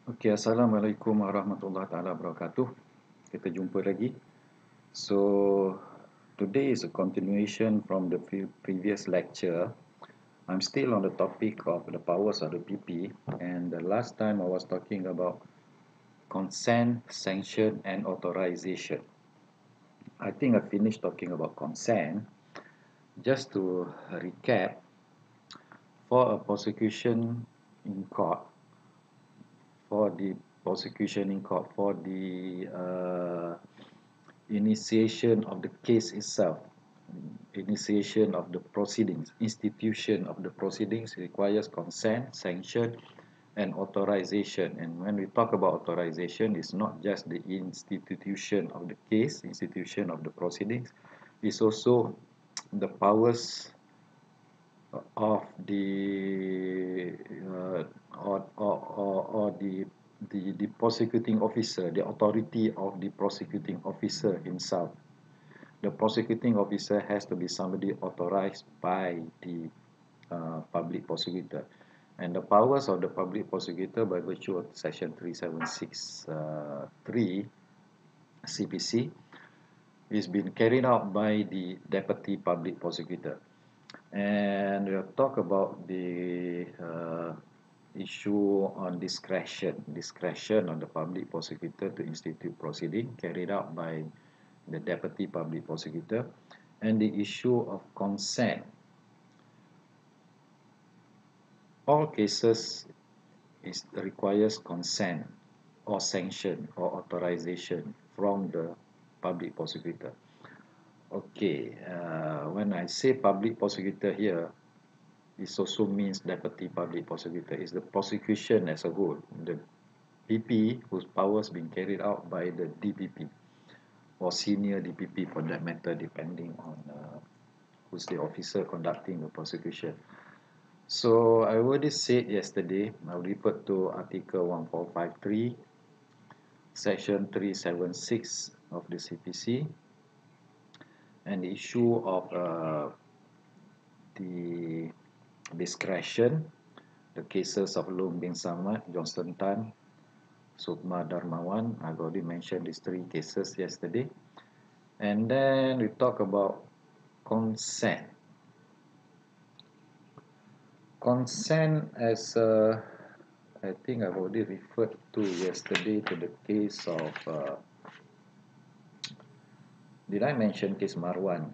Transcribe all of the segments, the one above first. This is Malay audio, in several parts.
Okey, Assalamualaikum warahmatullahi taala wabarakatuh. Kita jumpa lagi. So, today is a continuation from the previous lecture. I'm still on the topic of the powers of the PP, and the last time I was talking about consent, sanction, and authorization. I think I finished talking about consent. Just to recap, for a prosecution in court, for the prosecution in court, for the initiation of the case itself, initiation of the proceedings, institution of the proceedings requires consent, sanction, and authorization. And when we talk about authorization, it's not just the institution of the case, institution of the proceedings, it's also the powers of the or the prosecuting officer, the authority of the prosecuting officer himself. The prosecuting officer has to be somebody authorized by the public prosecutor. And the powers of the public prosecutor by virtue of section 3763 CPC is being carried out by the deputy public prosecutor. And we'll talk about the issue on discretion on the public prosecutor to institute proceeding carried out by the deputy public prosecutor, and the issue of consent. All cases requires consent or sanction or authorization from the public prosecutor. Okay, when I say public prosecutor here, it also means deputy public prosecutor. It's the prosecution as a whole, the PP whose powers being carried out by the DPP or senior DPP for that matter, depending on who's the officer conducting the prosecution. So I already said yesterday, I referred to Article 1453, Section 376 of the CPC, and the issue of the discretion, the cases of Long bin Samad, Johnston Tan, Sukma Darmawan. I've already mentioned these three cases yesterday. And then we talk about consent. Consent as I think I've already referred to yesterday to the case of did I mention case Marwan?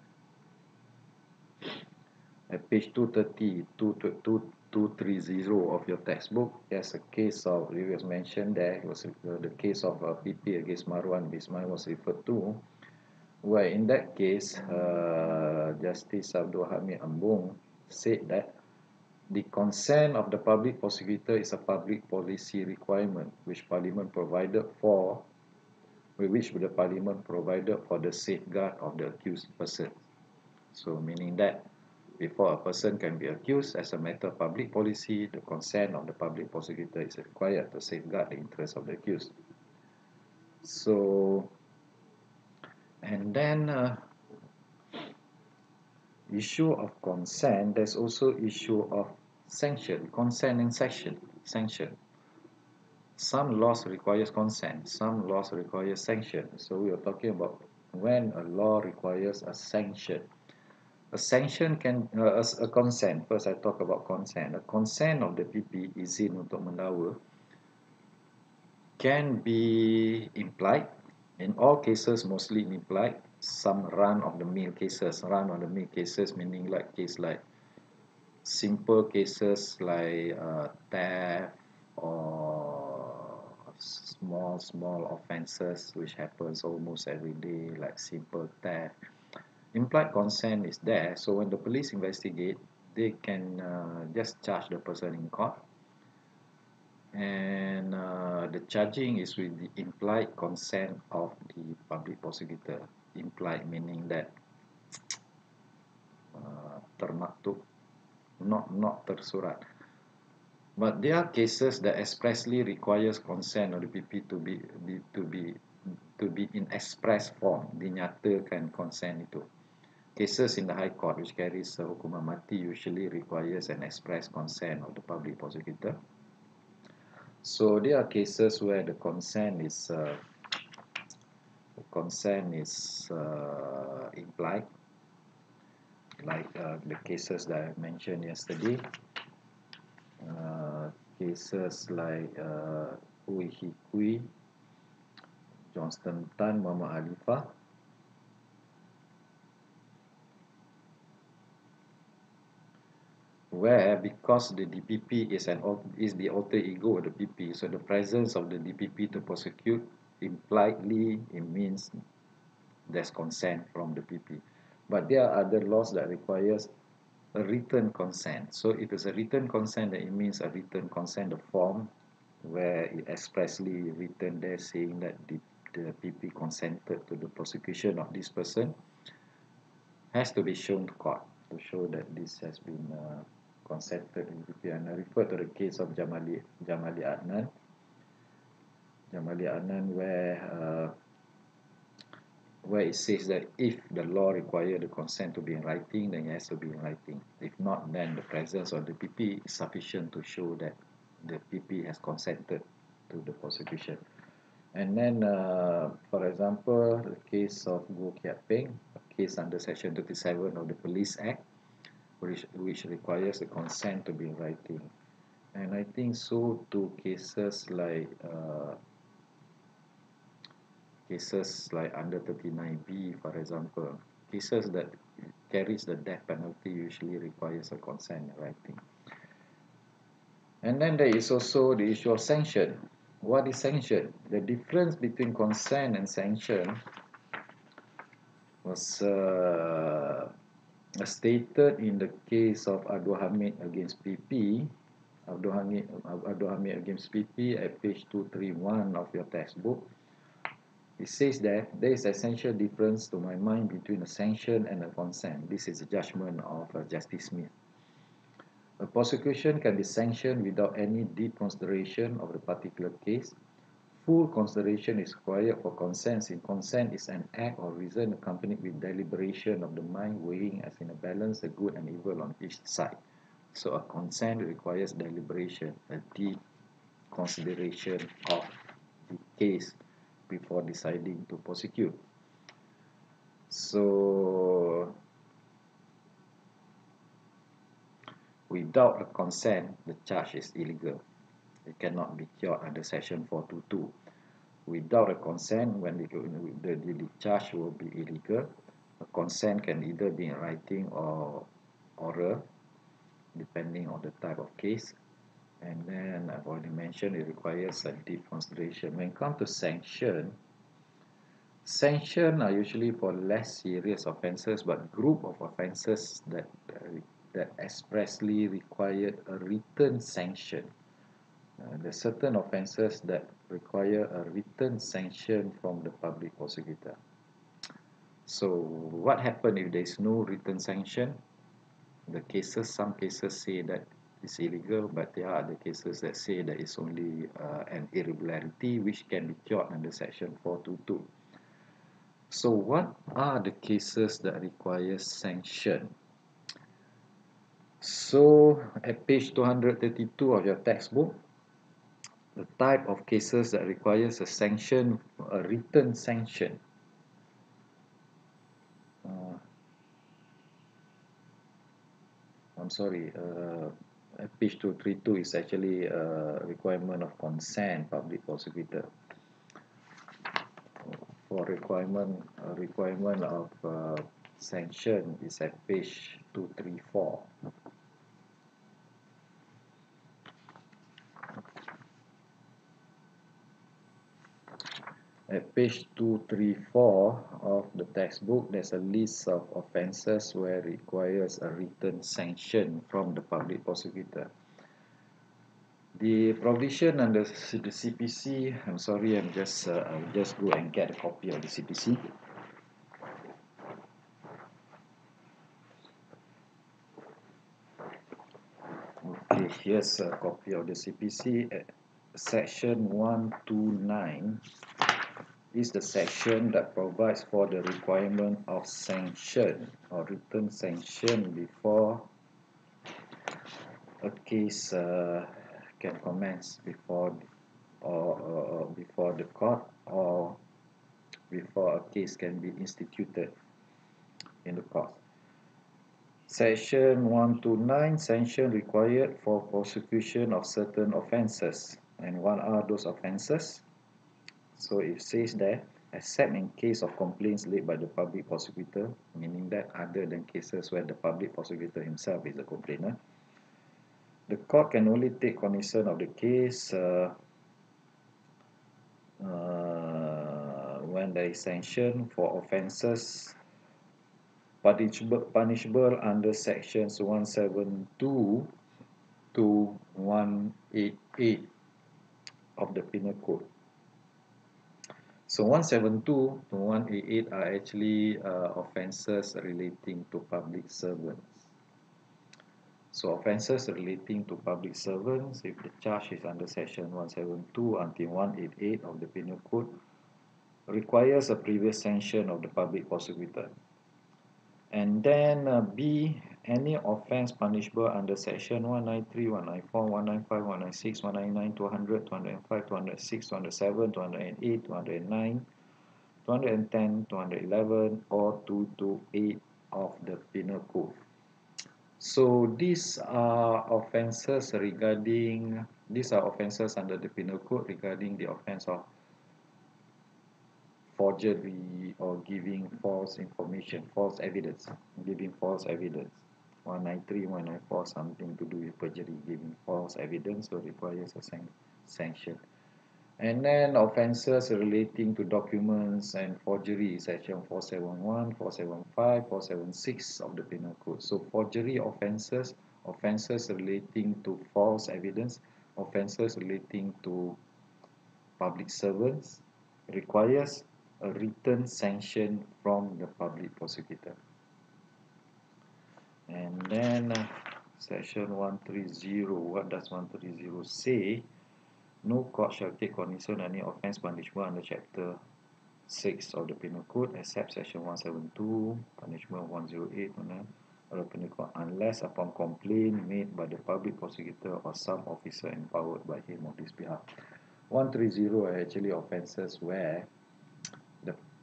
At page 230, 230 of your textbook, there's a case of, it was mentioned there, it was the case of PP against Marwan Bismay was referred to, where in that case, Justice Abdul Hamid Ambung said that the consent of the public prosecutor is a public policy requirement which Parliament provided for, which the Parliament provided for the safeguard of the accused person. So meaning that before a person can be accused as a matter of public policy, the consent of the public prosecutor is required to safeguard the interests of the accused. So, and then issue of consent, there's also issue of sanction, consent and sanction. Some laws requires consent, some laws require sanction. So we are talking about when a law requires a sanction. A sanction can, a consent, first I talk about consent. A consent of the PP, izin untuk mendakwa, can be implied. In all cases, mostly implied. Some run-of-the-mill cases, meaning like case like simple cases like theft or small offenses which happens almost every day, like simple theft. Implied consent is there, so when the police investigate, they can just charge the person in court, and the charging is with the implied consent of the public prosecutor. Implied meaning that termaktub, not tersurat. But there are cases that expressly requires consent of the PP to be in express form, dinyatakan consent itu. Cases in the High Court which carries hukuman mati usually requires an express consent of the public prosecutor. So there are cases where the consent is implied, like the cases that I mentioned yesterday. Cases like Hui Hikui, Johnston Tan, Muhammad Alifah, where because the DPP is the alter ego of the PP, so the presence of the DPP to prosecute impliedly it means there's consent from the PP. But there are other laws that requires a written consent. So if it's a written consent, then it means a written consent, a form where it expressly written there saying that the PP consented to the prosecution of this person, has to be shown to court to show that this has been consented in PP. And I refer to the case of Jamali Adnan, where it says that if the law requires the consent to be in writing, then it has to be in writing. If not, then the presence of the PP is sufficient to show that the PP has consented to the prosecution. And then, for example, the case of Goh Kiat Peng, a case under Section 37 of the Police Act, which requires the consent to be in writing. And I think so to cases like under 39B, for example, cases that carries the death penalty usually requires a consent in writing. And then there is also the issue of sanction. What is sanction? The difference between consent and sanction was stated in the case of Abdul Hamid against PP. Abdul Hamid against PP at page 231 of your textbook. It says that there is essential difference to my mind between a sanction and a consent. This is a judgment of Justice Smith. A prosecution can be sanctioned without any deep consideration of the particular case. Full consideration is required for consent, since consent is an act or reason accompanied with deliberation of the mind, weighing as in a balance the good and evil on each side. So a consent requires deliberation, a deep consideration of the case before deciding to prosecute. So without a consent, the charge is illegal. It cannot be cured under Section 422. Without a consent, when the charge will be illegal. A consent can either be in writing or oral, depending on the type of case. And then I've already mentioned it requires a deep consideration. When it comes to sanctions are usually for less serious offences, but group of offences that expressly required a written sanction. There are certain offences that require a written sanction from the public prosecutor. So what happens if there is no written sanction? Some cases say that it's illegal, but there are other cases that say that it's only an irregularity which can be cured under Section 422. So what are the cases that require sanction? So at page 232 of your textbook, the type of cases that requires a sanction, a written sanction. I'm sorry, page 232 is actually a requirement of consent, public prosecutor. For requirement of sanction is at page 234. At page 234 of the textbook, there's a list of offences where it requires a written sanction from the public prosecutor. The provision under the CPC, I'm sorry, I'll just go and get a copy of the CPC. Okay, here's a copy of the CPC. Section 129 is the section that provides for the requirement of sanction or written sanction before a case can commence, before or before the court, or before a case can be instituted in the court. Section 129, sanction required for prosecution of certain offences. And what are those offences? So it says there, except in case of complaints laid by the public prosecutor, meaning that other than cases where the public prosecutor himself is the complainant, the court can only take cognizance of the case when there is sanction for offences punishable under sections 172 to 188 of the Penal Code. So 172 to 188 are actually offences relating to public servants. So offences relating to public servants, if the charge is under section 172 until 188 of the Penal Code, requires a previous sanction of the public prosecutor. And then B, any offence punishable under section 193, 194, 195, 196, 199, 200, 205, 206, 207, 208, 209, 210, 211, or 228 of the Penal Code. So these are offences under the Penal Code regarding the offence of forgery or giving false information, false evidence, giving false evidence. 193, 194, something to do with perjury, giving false evidence, so requires a sanction. And then offences relating to documents and forgery, section 471, 475, 476 of the Penal Code. So forgery offences, offences relating to false evidence, offences relating to public servants requires a written sanction from the public prosecutor. And then section 130, what does 130 say? No court shall take cognizance any offence punishable under chapter 6 of the Penal Code except section 172, punishment 108 of the Penal Code, unless upon complaint made by the public prosecutor or some officer empowered by him on his behalf. 130 are actually offences where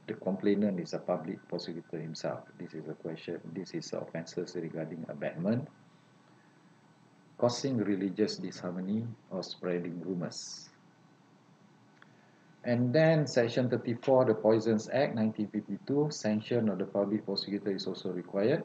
the complainant is a public prosecutor himself. This is a question. This is offences regarding abetment, causing religious disharmony, or spreading rumors. And then section 34, the Poisons Act 1952, sanction of the public prosecutor is also required.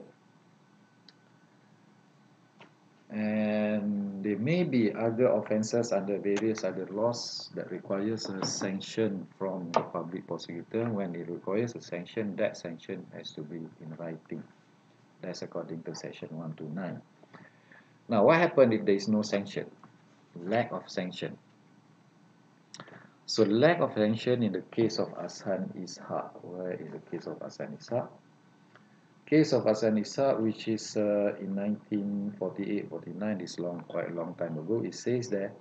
And there may be other offences under various other laws that requires a sanction from the public prosecutor. When it requires a sanction, that sanction has to be in writing. That's according to section 129. Now, what happens if there is no sanction? Lack of sanction. So, lack of sanction in the case of Hasan Ishaq. Where is the case of Hasan Ishaq? Case of Hasan Ishaq, which is in 1948-49, is quite a long time ago. It says that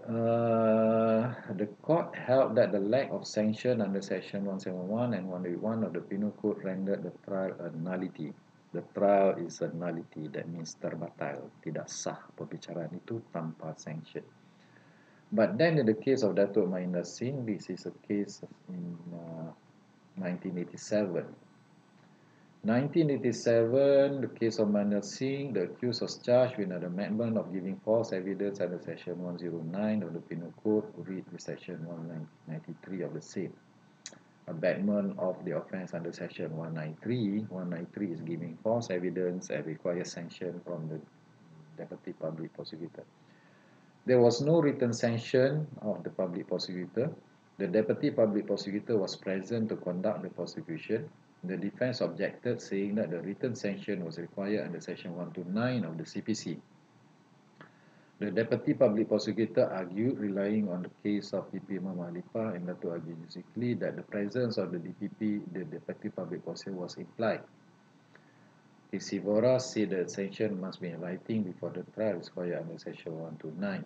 the court held that the lack of sanction under section 171 and 181 of the Penal Code rendered the trial a nullity. The trial is a nullity, that means terbatal, tidak sah perbicaraan itu tanpa sanction. But then in the case of Datuk Mahendra Singh, this is a case in 1987. 1987, the case of Mahendra Singh, the accused was charged with an amendment of giving false evidence under section 109 of the Penal Code, read with section 193 of the same. Abetment of the offence under section 193. 193 is giving false evidence and requires sanction from the Deputy Public Prosecutor. There was no written sanction of the Public Prosecutor. The Deputy Public Prosecutor was present to conduct the prosecution. The defence objected, saying that the written sanction was required under section 129 of the CPC. The Deputy Public Prosecutor argued, relying on the case of DP Imam Khalifah and Dato' Haji Zikri, that the presence of the DPP, the Deputy Public Prosecutor, was implied. Isivora said that sanction must be in writing before the trial is required under section 129.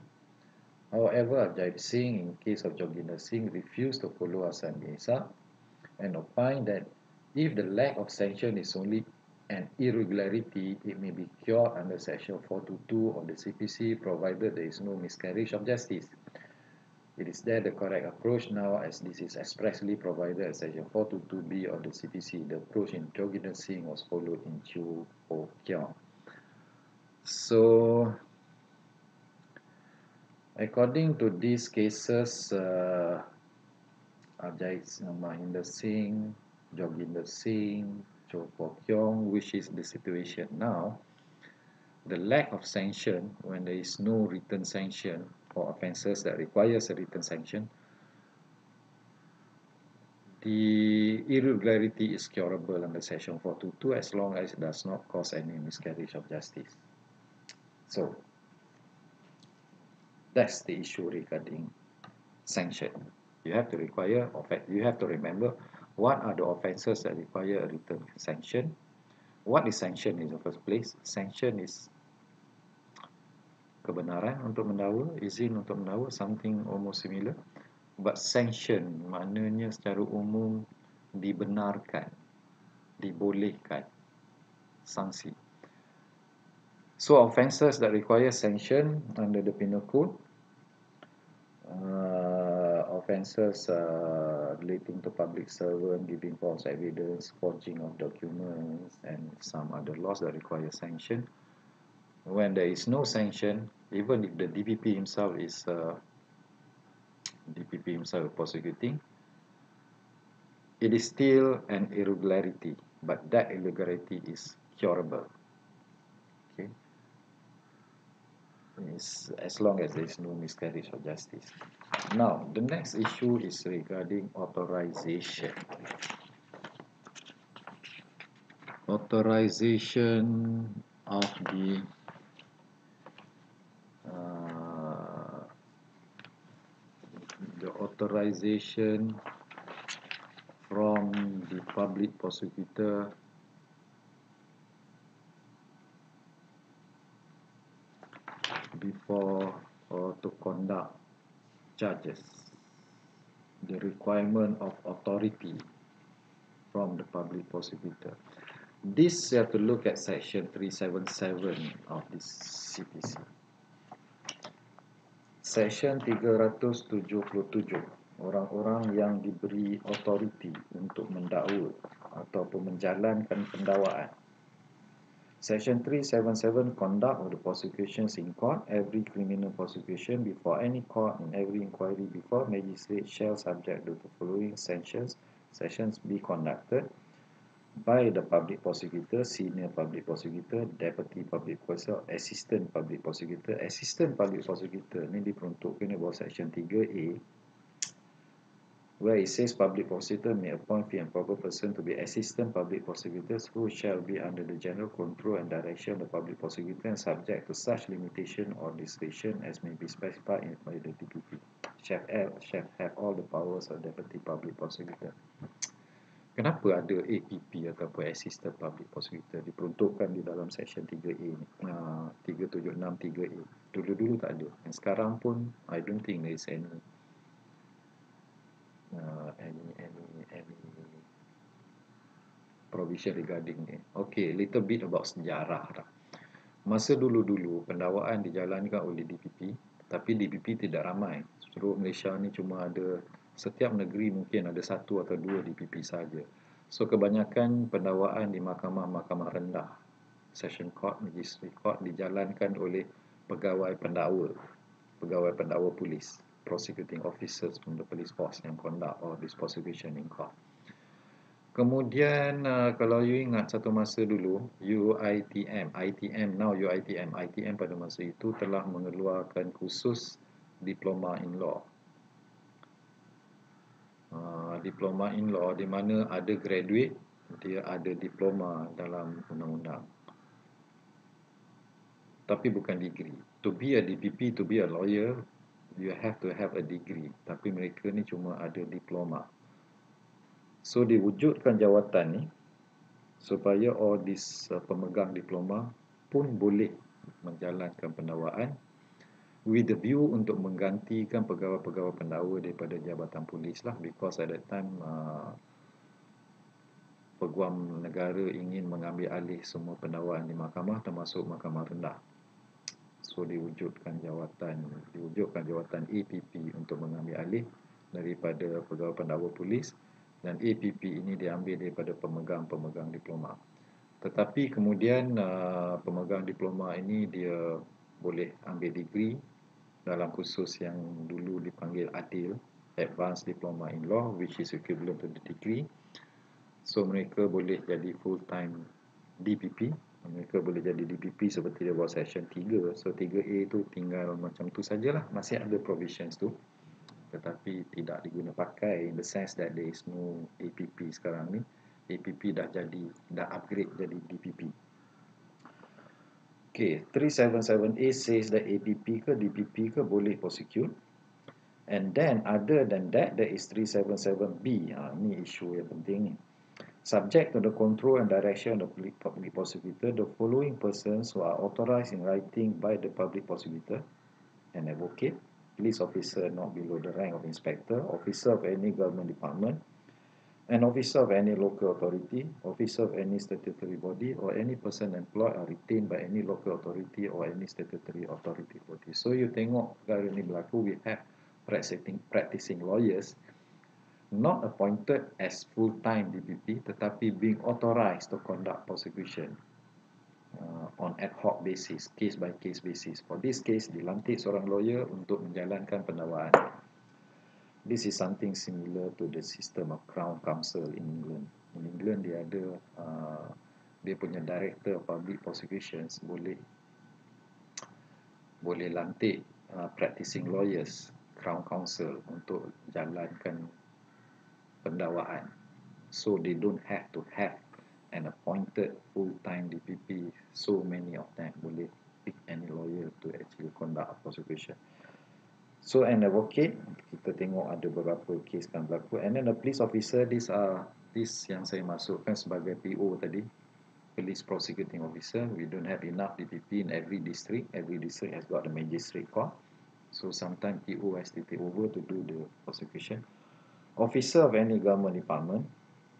However, Ajaib Singh, in case of Joginder Singh, refused to follow Hasan Ishaq and opined that if the lack of sanction is only an irregularity, it may be cured under Section 422 of the CPC, provided there is no miscarriage of justice. It is there the correct approach now, as this is expressly provided at Section 422B of the CPC. The approach in Joginder Singh was followed in Chu Ho Kiong. So, according to these cases, Ajay Mahinder Singh, Joginder Singh, Chu Ho Kiong, which is the situation now, the lack of sanction, when there is no written sanction for offences that requires a written sanction, the irregularity is curable under Section 422 as long as it does not cause any miscarriage of justice. So, that's the issue regarding sanction. You have to remember what are the offences that require a written sanction. What is sanction in the first place? Sanction is kebenaran untuk mendakwa, izin untuk mendakwa, something almost similar. But sanction maknanya secara umum dibenarkan, dibolehkan, sanksi. So offences that require sanction under the penal code, offences relating to public servant, giving false evidence, forging of documents, and some other laws that require sanction. When there is no sanction, even if the DPP himself is prosecuting, it is still an irregularity, but that irregularity is curable. Okay, it's as long as there is no miscarriage of justice. Now, the next issue is regarding authorization. Authorization of the authorization from the public prosecutor before or to conduct charges. The requirement of authority from the public prosecutor. This you have to look at section 377 of this CPC. Section 377, orang-orang yang diberi authority untuk mendakwa ataupun menjalankan pendakwaan. Section 377, conduct of the prosecutions in court. Every criminal prosecution before any court and every inquiry before magistrate shall, subject to the following sessions be conducted by the public prosecutor, senior public prosecutor, deputy public prosecutor, assistant public prosecutor. Assistant public prosecutor ni diperuntukkan di bawah section 3A, where it says public prosecutor may appoint fit and proper person to be assistant public prosecutors who shall be under the general control and direction of the public prosecutor and subject to such limitation or discretion as may be specified by the DPP. Shall have all the powers of deputy public prosecutor. Kenapa ada APP ataupun Assistant Public Prosecutor diperuntukkan di dalam Section 3A ni, 376 3A. Dulu-dulu tak ada. Dan sekarang pun I don't think there is any provision regarding ni. Okay, little bit about sejarah lah. Masa dulu-dulu pendakwaan dijalankan oleh DPP, tapi DPP tidak ramai. Seluruh Malaysia ni cuma ada, setiap negeri mungkin ada satu atau dua DPP saja. So kebanyakan pendakwaan di mahkamah-mahkamah rendah, Session Court, Magistrate Court dijalankan oleh pegawai pendakwa polis, prosecuting officers from the police force yang conduct all this prosecution in court. Kemudian kalau you ingat satu masa dulu ITM pada masa itu telah mengeluarkan kursus diploma in law. Diploma in law di mana ada graduate, dia ada diploma dalam undang-undang. Tapi bukan degree. To be a DPP, to be a lawyer, you have to have a degree. Tapi mereka ni cuma ada diploma. So diwujudkan jawatan ni supaya all this pemegang diploma pun boleh menjalankan pendakwaan with the view untuk menggantikan pegawai-pegawai pendakwa daripada jabatan polis lah, because at that time Peguam negara ingin mengambil alih semua pendakwaan di mahkamah termasuk mahkamah rendah. So diwujudkan jawatan APP untuk mengambil alih daripada pegawai pendakwa polis, dan APP ini diambil daripada pemegang diploma. Tetapi kemudian pemegang diploma ini dia boleh ambil degree dalam kursus yang dulu dipanggil ADIL, Advanced Diploma in Law, which is equivalent to the degree. So mereka boleh jadi full time DPP. Mereka boleh jadi DPP seperti dia buat section 3. So 3A tu tinggal macam tu sajalah, masih ada provisions tu, tetapi tidak diguna pakai, in the sense that there is no APP sekarang ni. APP dah upgrade jadi DPP. Okay, 377A says that APP ke DPP ke boleh prosecute. And then other than that, there is 377B. Ini isu yang penting ni. Subject to the control and direction of the public prosecutor, the following persons who are authorized in writing by the public prosecutor: an advocate, police officer not below the rank of inspector, officer of any government department, an officer of any local authority, officer of any statutory body, or any person employed or retained by any local authority or any statutory authority body. So you tengok perkara ni berlaku, we have practicing lawyers not appointed as full-time DPP tetapi being authorized to conduct prosecution on ad hoc basis, case by case basis. For this case, dilantik seorang lawyer untuk menjalankan pendakwaan. This is something similar to the system of Crown Counsel in England. In England dia ada dia punya Director of Public Prosecutions boleh lantik practicing lawyers, Crown Counsel, untuk jalankan pendakwaan. So they don't have to have an appointed full-time DPP. So many of them boleh pick any lawyer to actually conduct a prosecution. So an advocate, kita tengok ada beberapa kes kan berlaku. And then a police officer, this yang saya masukkan sebagai PO tadi, police prosecuting officer. We don't have enough DPP in every district. Every district has got a magistrate court. So sometimes PO has to take over to do the prosecution. Officer of any government department,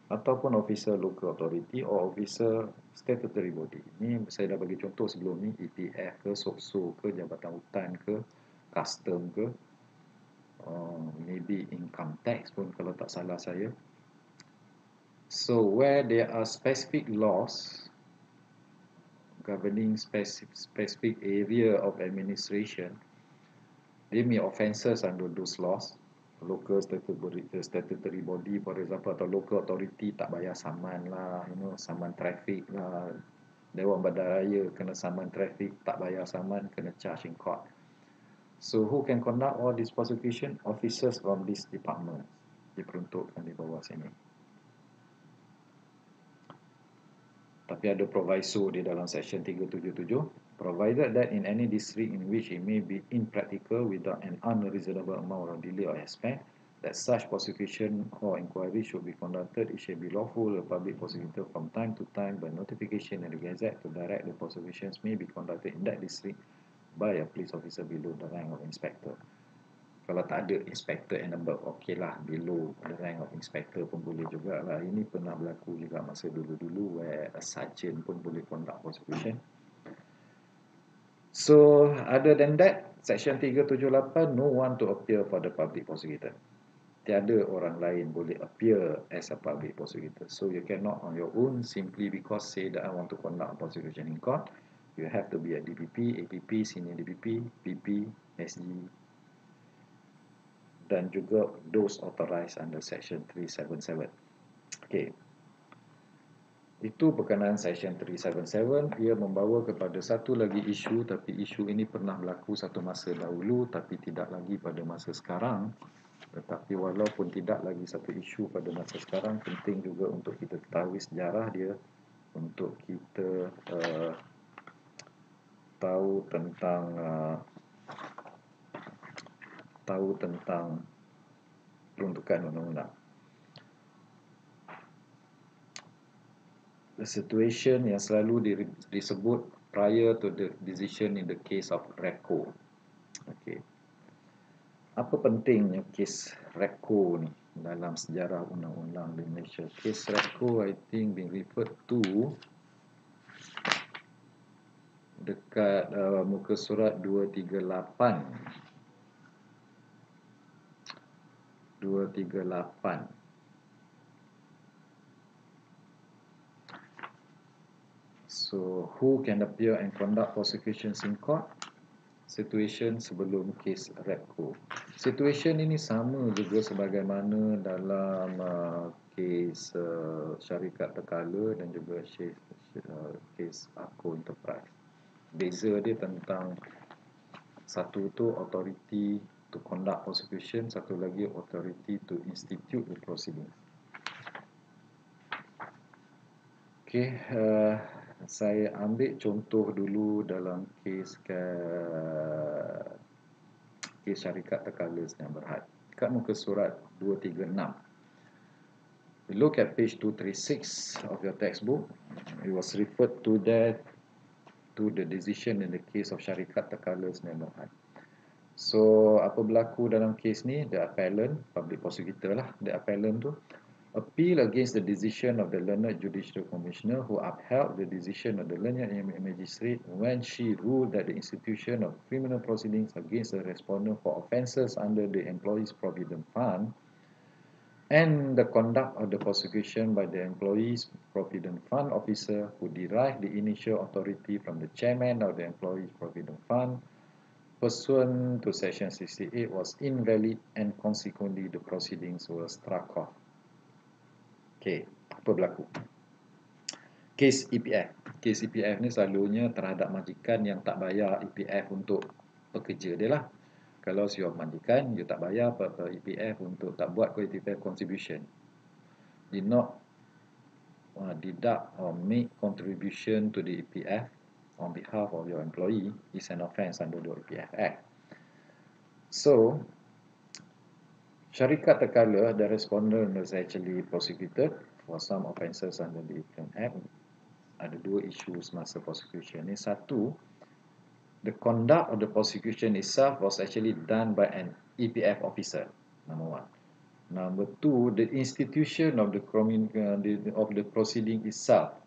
ataupun officer local authority or officer statutory body. Ini saya dah bagi contoh sebelum ni, EPF ke, SOPSO ke, Jabatan Hutan ke, Custom ke, maybe income tax pun kalau tak salah saya. So where there are specific laws governing specific area of administration, there may offences under those laws. Local statutory body, for example, atau local authority tak bayar saman lah, saman traffic lah. Dewan Bandaraya kena saman traffic, tak bayar saman, kena charge in court. So who can conduct all this prosecution? Officers from this department diperuntukkan di bawah sini. Tapi ada proviso di dalam section 377. Provided that in any district in which it may be impractical without an unreasonable amount of delay or expense, that such prosecution or inquiry should be conducted, it shall be lawful the public prosecutor from time to time by notification in the Gazette to direct the prosecutions may be conducted in that district by a police officer below the rank of inspector. Kalau tak ada inspector and above, okey lah, below the rank of inspector pun boleh juga lah. Ini pernah berlaku juga masa dulu-dulu where a sergeant pun boleh conduct prosecution. So other than that, section 378, no one to appear for the public prosecutor. Tiada orang lain boleh appear as a public prosecutor. So you cannot on your own simply because say that I want to conduct prosecution in court. You have to be a DPP, APP, senior DPP, PP, SG, dan juga those authorized under section 377. Okay. Itu berkenaan section 377. Ia membawa kepada satu lagi isu, tapi isu ini pernah berlaku satu masa dahulu tapi tidak lagi pada masa sekarang. Tetapi walaupun tidak lagi satu isu pada masa sekarang, penting juga untuk kita ketahui sejarah dia, untuk kita tahu tentang peruntukan undang-undang. The situation yang selalu disebut prior to the decision in the case of RECO. Okay. Apa pentingnya kes RECO ni? dalam sejarah undang-undang di Malaysia. Kes Repco I think being referred to dekat muka surat 238. So, who can appear and conduct prosecutions in court? Situation sebelum kes Repco. Situation ini sama juga sebagaimana dalam kes syarikat Tekala dan juga kes Ako Enterprise. Beza dia tentang satu tu authority to conduct prosecution, satu lagi authority to institute the proceedings. Okay, saya ambil contoh dulu dalam kes syarikat Tekala Sdn Bhd. Kat muka surat 236. We look at page 236 of your textbook. It was referred to that to the decision in the case of syarikat Tekala Sdn Bhd. So, apa berlaku dalam kes ni? The appellant, public prosecutor lah, the appellant tu appeal against the decision of the learned judicial commissioner who upheld the decision of the learned magistrate when she ruled that the institution of criminal proceedings against the respondent for offences under the Employees Provident Fund and the conduct of the prosecution by the Employees Provident Fund officer who derived the initial authority from the chairman of the Employees Provident Fund pursuant to section 68 was invalid and consequently the proceedings were struck off. Okay, apa berlaku? Kes EPF. Kes EPF ni selalunya terhadap majikan yang tak bayar EPF untuk pekerja dia lah. Kalau siapa majikan, dia tak bayar EPF untuk tak buat EPF contribution. Did not deduct or make contribution to the EPF on behalf of your employee is an offence under the EPF Act. So, syarikat Tekala, the respondent was actually prosecuted for some offences under the EPF Act. Ada dua isu semasa prosecution ni. Satu, the conduct of the prosecution itself was actually done by an EPF officer, number one. Number two, the institution of the proceeding itself.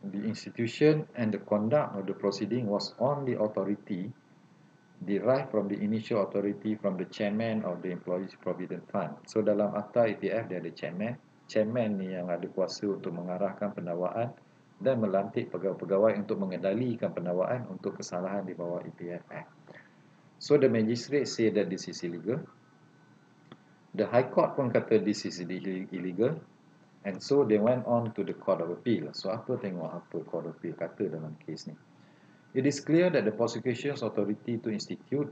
The institution and the conduct of the proceeding was on the authority derived from the initial authority from the chairman of the Employees Provident Fund. So dalam akta EPF dia ada chairman. Chairman ni yang ada kuasa untuk mengarahkan pendakwaan dan melantik pegawai-pegawai untuk mengendalikan pendakwaan untuk kesalahan di bawah EPF Act. So the magistrate say that this is illegal. The High Court pun kata this is illegal. And so they went on to the Court of Appeal. So apa Court of Appeal kata dalam kes ni? It is clear that the prosecution's authority to institute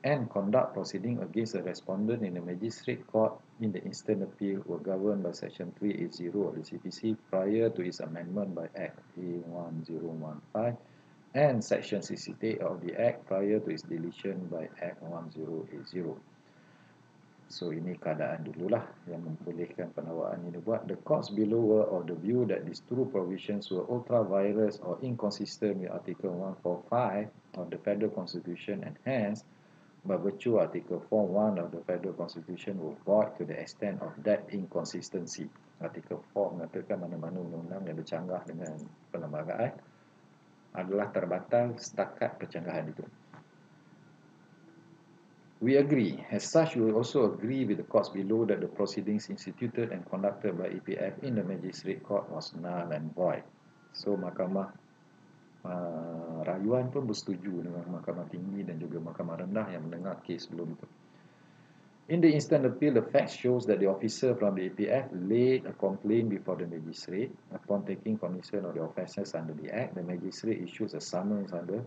and conduct proceeding against a respondent in the magistrate court in the instant appeal were governed by Section 380 of the CPC prior to its amendment by Act A1015 and Section 68 of the Act prior to its deletion by Act 1080. So ini keadaan dululah yang membolehkan pendakwaan ini buat. The courts below were of the view that these two provisions were ultra-virus or inconsistent with Article 145 of the Federal Constitution and hence, by virtue of Article 41 of the Federal Constitution were void to the extent of that inconsistency. Article 4 mengatakan mana-mana undang-undang yang bercanggah dengan perlembagaan adalah terbatal setakat percanggahan itu. We agree. As such, we also agree with the courts below that the proceedings instituted and conducted by EPF in the magistrate court was null and void. So, Mahkamah Rayuan pun bersetuju dengan Mahkamah Tinggi dan juga Mahkamah Rendah yang mendengar kes sebelum itu. In the instant appeal, the fact shows that the officer from the EPF laid a complaint before the magistrate. Upon taking cognizance of the offences under the Act, the magistrate issues a summons under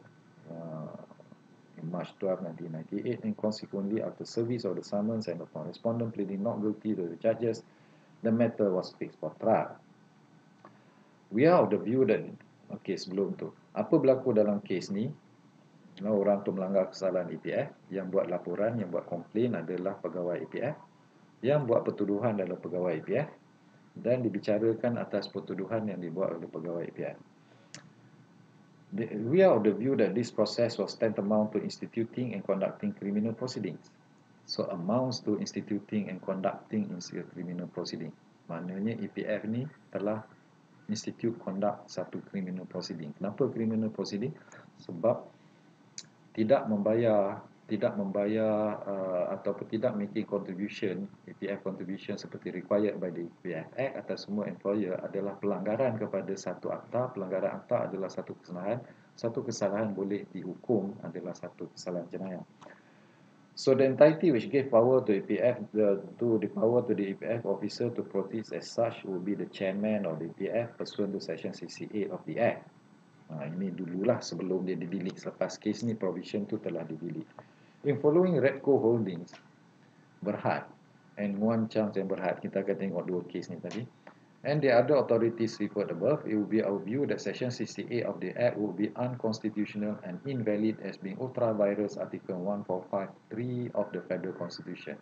in March 12, 1998, and consequently, after service of the summons and upon respondent pleading not guilty to the charges, the matter was fixed for trial. We are of the view that, sebelum tu, apa berlaku dalam kes ni? Orang tu melanggar kesalahan EPF, yang buat laporan, yang buat komplain adalah pegawai EPF, yang buat pertuduhan adalah pegawai EPF, dan dibicarakan atas pertuduhan yang dibuat oleh pegawai EPF. We are of the view that this process was tantamount to instituting and conducting criminal proceedings. So amounts to instituting and conducting in criminal proceeding. Maknanya EPF ni telah institute conduct satu criminal proceeding. Kenapa criminal proceeding? Sebab tidak membayar ataupun tidak making contribution, EPF contribution seperti required by the EPF Act atas semua employer adalah pelanggaran kepada satu akta. Pelanggaran akta adalah satu kesalahan. Satu kesalahan boleh dihukum adalah satu kesalahan jenayah. So the entity which gave power to EPF to the EPF officer to proceed as such will be the chairman of the EPF pursuant to section 68 of the Act. Ini dululah sebelum dia di-delete. Selepas kes ni provision tu telah di-delete. In following Redco Holdings, Berhad and Nguyen Chang and Berhad, kita akan tengok dua kes ni tadi, and the other authorities referred above, it will be our view that section 68 of the Act will be unconstitutional and invalid as being ultra vires Article 1453 of the Federal Constitution,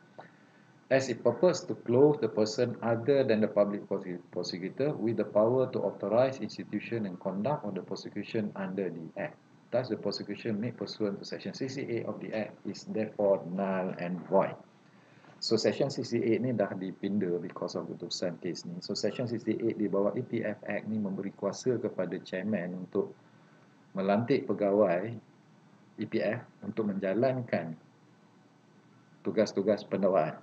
as it purports to clothe the person other than the public prosecutor with the power to authorize institution and conduct of the prosecution under the Act. Thus, the prosecution made pursuant to section 68 of the Act is therefore null and void. So section 68 ni dah dipinda because of keputusan kes ni. So section 68 di bawah EPF Act ni memberi kuasa kepada chairman untuk melantik pegawai EPF untuk menjalankan tugas-tugas pendakwaan.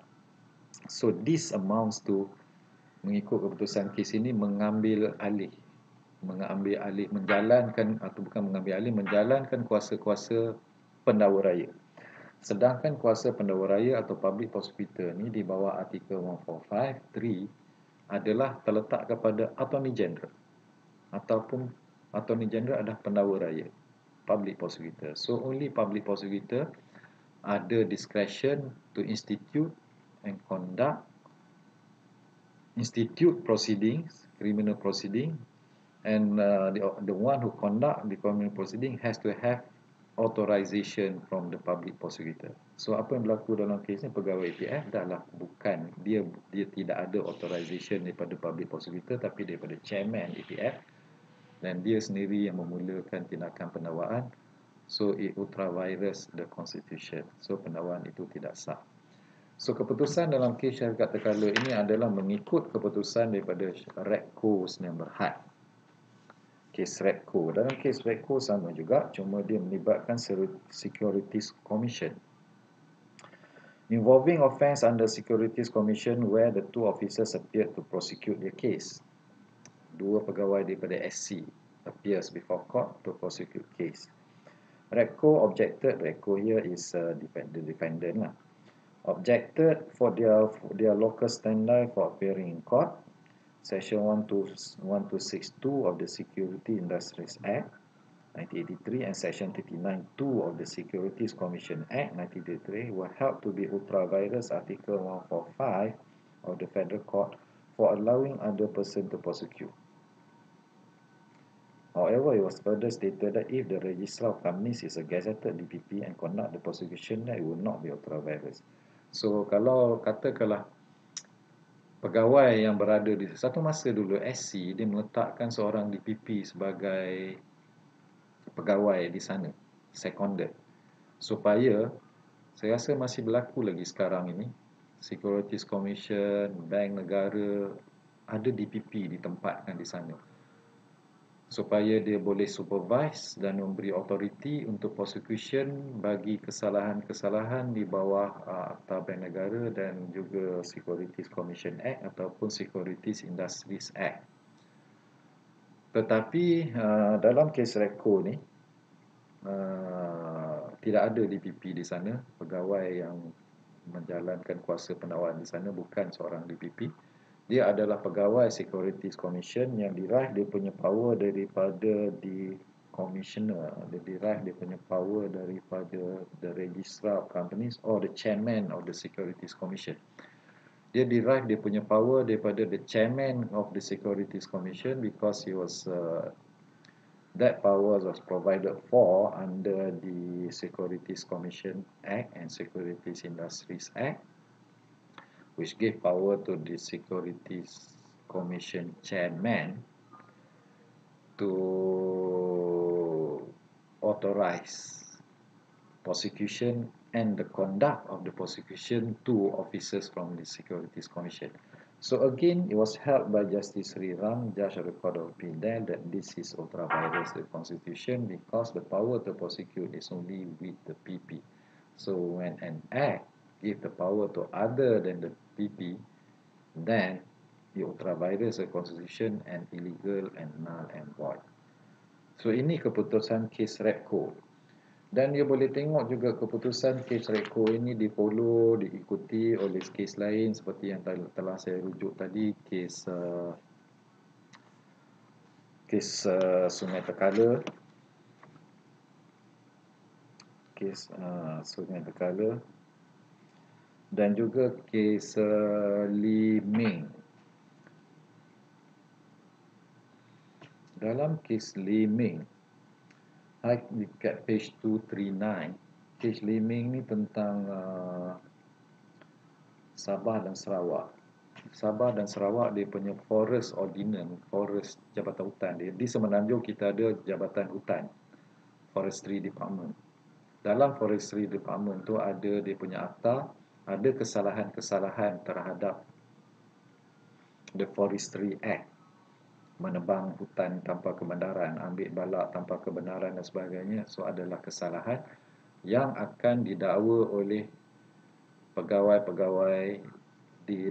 So this amounts to, mengikut keputusan kes ini, menjalankan kuasa-kuasa pendakwa raya. Sedangkan kuasa pendakwa raya atau public prosecutor ni di bawah artikel 1453 adalah terletak kepada Attorney General, ataupun Attorney General adalah pendakwa raya, public prosecutor. So only public prosecutor ada discretion to institute and conduct proceedings, criminal proceeding, and the one who conduct the criminal proceeding has to have authorization from the public prosecutor. So apa yang berlaku dalam kes ni, pegawai EPF adalah bukan dia tidak ada authorization daripada public prosecutor, tapi daripada chairman EPF, dan dia sendiri yang memulakan tindakan pendakwaan. So it ultra vires the constitution. So pendakwaan itu tidak sah. So keputusan dalam kes syarikat terkala ini adalah mengikut keputusan daripada Redco Sdn Bhd. Kes Redco. Dalam kes Redco sama juga, cuma dia melibatkan Securities Commission. Involving offence under Securities Commission where the two officers appeared to prosecute the case. Dua pegawai daripada SC appears before court to prosecute case. Redco objected, Redco here is the defendant lah, objected for their local standby for appearing in court. Section 1262 of the Security Industries Act 1983 and Section 39(2) of the Securities Commission Act 1983 were held to be ultra vires Article 145 of the Federal Court for allowing other person to prosecute. However, it was further stated that if the registrar of companies is a gazetted DPP and conduct the prosecution, then it will not be ultra vires. So kalau katakanlah pegawai yang berada di satu masa dulu SC, dia meletakkan seorang DPP sebagai pegawai di sana, seconded, supaya saya rasa masih berlaku lagi sekarang ini, Securities Commission, bank negara ada DPP ditempatkan di sana, supaya dia boleh supervise dan memberi authority untuk prosecution bagi kesalahan-kesalahan di bawah Akta Bank Negara dan juga Securities Commission Act ataupun Securities Industries Act. Tetapi dalam kes Redco ni tidak ada DPP di sana. Pegawai yang menjalankan kuasa pendakwaan di sana bukan seorang DPP. Dia adalah pegawai Securities Commission yang derive dia punya power daripada the commissioner, dia derive dia punya power daripada the registrar of companies or the chairman of the Securities Commission. Dia derive dia punya power daripada the chairman of the Securities Commission because he was that power was provided for under the Securities Commission Act and Securities Industries Act, which gave power to the Securities Commission chairman to authorize prosecution and the conduct of the prosecution to officers from the Securities Commission. So again, it was held by Justice Sri Ram, Judge of the Court of Appeal, that this is ultra vires the Constitution because the power to prosecute is only with the PP. So when an act gives the power to other than the PP, then it ultra vires the Constitution and illegal and null and void. So ini keputusan kes Repco. Dan dia boleh tengok juga keputusan kes Repco ini difollow, diikuti oleh kes lain seperti yang telah saya rujuk tadi, kes Sungai Tekala, kes Sungai Tekala, dan juga kes Lee Ming. Dalam kes Lee Ming, dekat page 239, kes Lee Ming ni tentang Sabah dan Sarawak. Sabah dan Sarawak dia punya forest ordinance, forest jabatan hutan dia. Di Semenanjung kita ada jabatan hutan, forestry department. Dalam forestry department tu ada dia punya akta, ada kesalahan-kesalahan terhadap the Forestry Act, menebang hutan tanpa kebenaran, ambil balak tanpa kebenaran dan sebagainya. So adalah kesalahan yang akan didakwa oleh pegawai-pegawai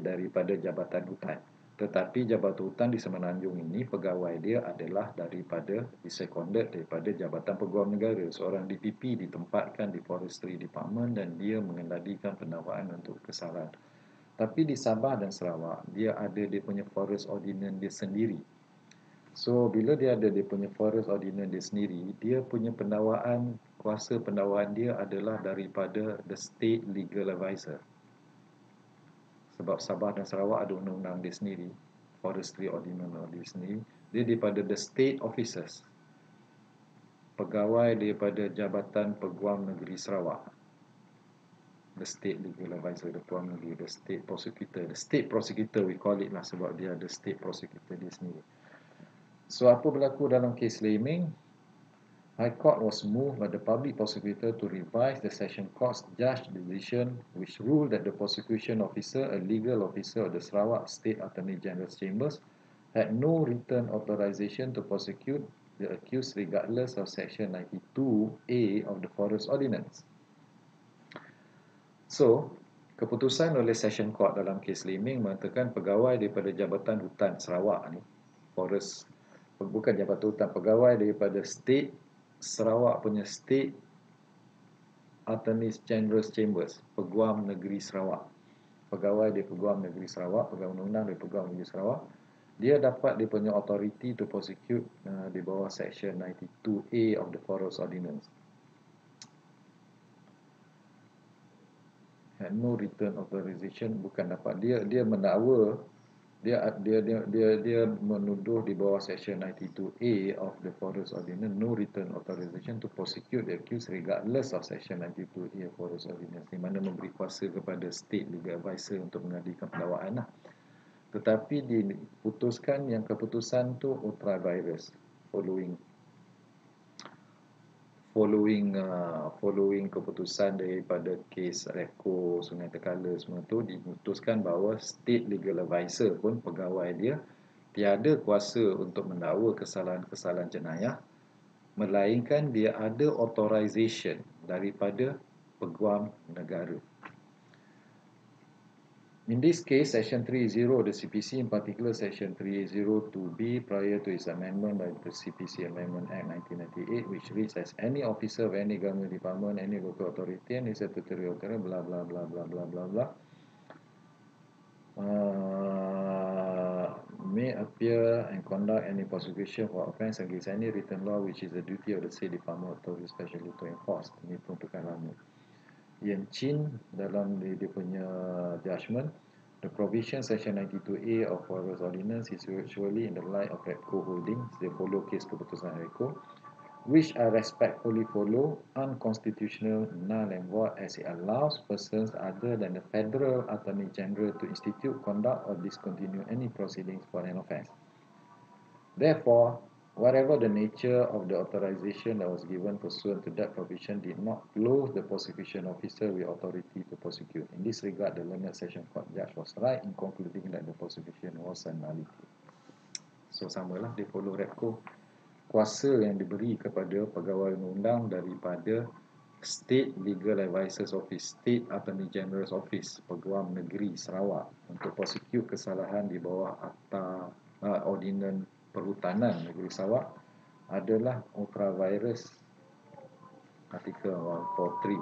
daripada Jabatan Hutan. Tetapi Jabatan Hutan di Semenanjung ini, pegawai dia adalah daripada diseconded daripada Jabatan Peguam Negara. Seorang DPP ditempatkan di Forestry Department dan dia mengendalikan pendakwaan untuk kesalahan. Tapi di Sabah dan Sarawak, dia ada dia punya forest ordinance dia sendiri. So bila dia ada dia punya forest ordinance dia sendiri, dia punya pendakwaan, kuasa pendakwaan dia adalah daripada the state legal advisor. Sebab Sabah dan Sarawak ada undang-undang dia sendiri, forestry ordinance dia sendiri, dia daripada the state officers, pegawai daripada Jabatan Peguam Negeri Sarawak, the state legal advisor, the Peguam Negeri, the state prosecutor we call it lah, sebab dia ada state prosecutor dia sendiri. So apa berlaku dalam kes Lee Ming? High Court was moved by the public prosecutor to revise the Session Court's judge decision which ruled that the prosecution officer, a legal officer of the Sarawak State Attorney General's Chambers, had no written authorization to prosecute the accused regardless of Section 92A of the Forest Ordinance. So, keputusan oleh Session Court dalam kes Lee Ming mengatakan pegawai daripada Jabatan Hutan Sarawak ni, Forest, bukan Jabatan Hutan, pegawai daripada State Sarawak punya State Attorney General's Chambers, Peguam Negeri Sarawak, pegawai di Peguam Negeri Sarawak, pegawai undang-undang di Peguam Negeri Sarawak, dia dapat dia punya authority to prosecute di bawah Section 92A of the Forest Ordinance. Had no written authorization, bukan dapat, dia mendakwa, dia menuduh di bawah Section 92A of the Forest Ordinance, no written authorization to prosecute the accused regardless of Section 92A of Forest Ordinance, di mana memberi kuasa kepada state legal advisor untuk mengadilkan pendakwaan lah. Tetapi diputuskan yang keputusan tu ultra vires following keputusan daripada kes Repco, Sungai Tekala semua tu, diputuskan bahawa state legal advisor pun, pegawai dia tiada kuasa untuk mendakwa kesalahan-kesalahan jenayah, melainkan dia ada authorization daripada Peguam Negara. In this case, Section 3.0 of the CPC, in particular Section 3.0(2)(b), prior to its amendment by the CPC Amendment Act 1998, which reads as any officer of any government department, any local authority, any statutory authority, blah blah blah blah blah blah blah, may appear and conduct any prosecution for offence against any written law which is the duty of the State Department Authority specially to enforce. Ini peruntukan lama. Yan Chin dalam dia punya judgment, the provision Section 92A of Forest Ordinance is usually in the light of Repco holdings, they follow case keputusan Repco, which I respectfully follow, unconstitutional, null and void, as it allows persons other than the Federal Attorney General to institute, conduct or discontinue any proceedings for an offence. Therefore, Whatever the nature of the authorization that was given pursuant to that provision did not clothe the prosecution officer with authority to prosecute. In this regard, the learned session court judge was right in concluding that the prosecution was a nullity. So samalah, dia follow Repco. Kuasa yang diberi kepada pegawai undang-undang daripada State Legal Advisers Office, State Attorney General's Office, Peguam Negeri Sarawak untuk prosecute kesalahan di bawah Akta Ordinan Perhutanan Negeri Sarawak adalah Ultra Virus Artikel 143.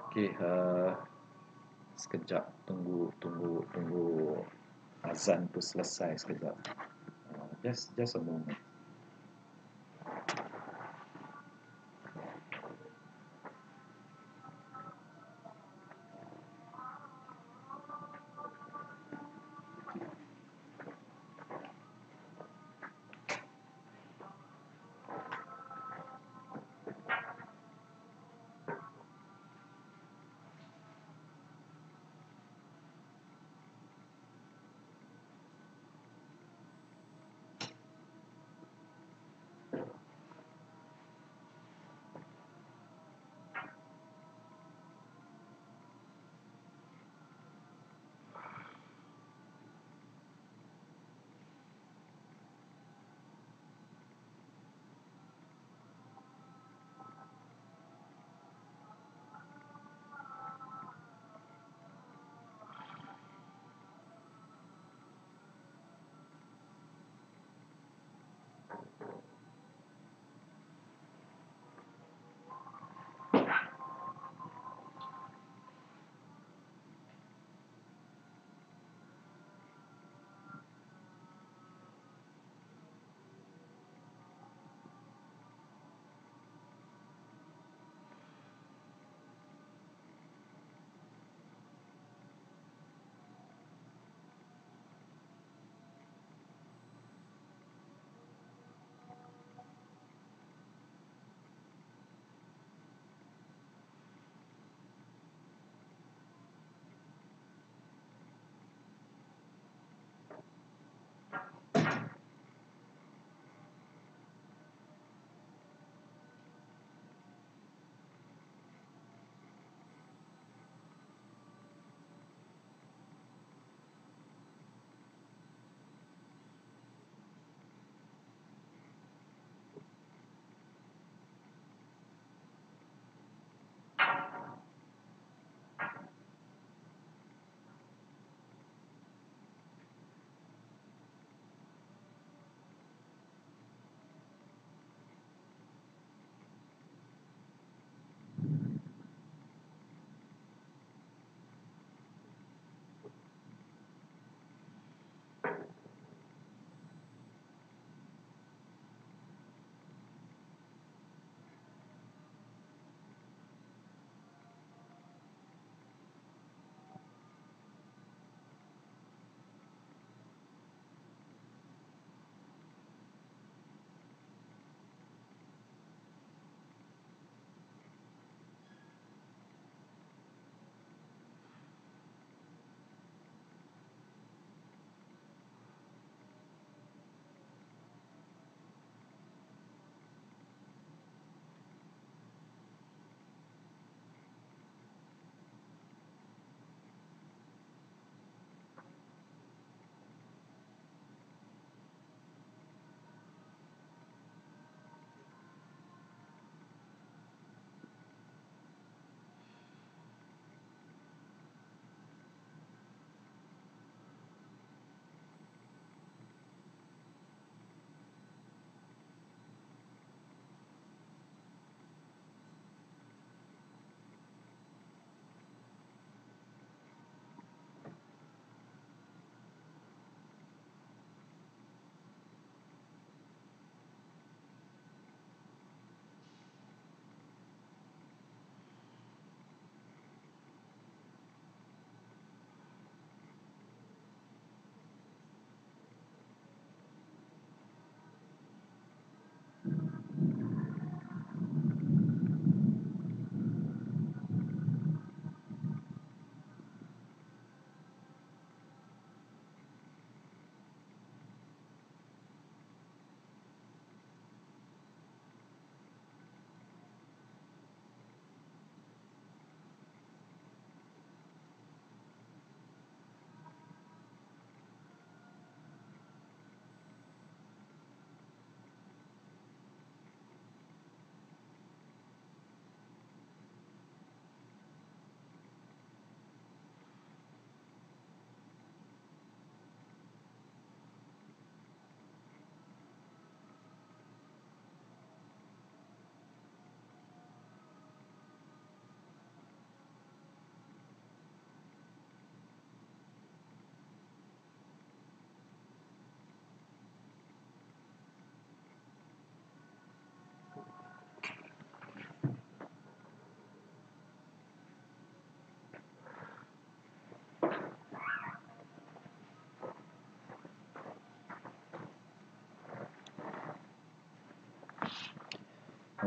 Okey, sekejap, tunggu azan tu selesai sekejap. Just a moment.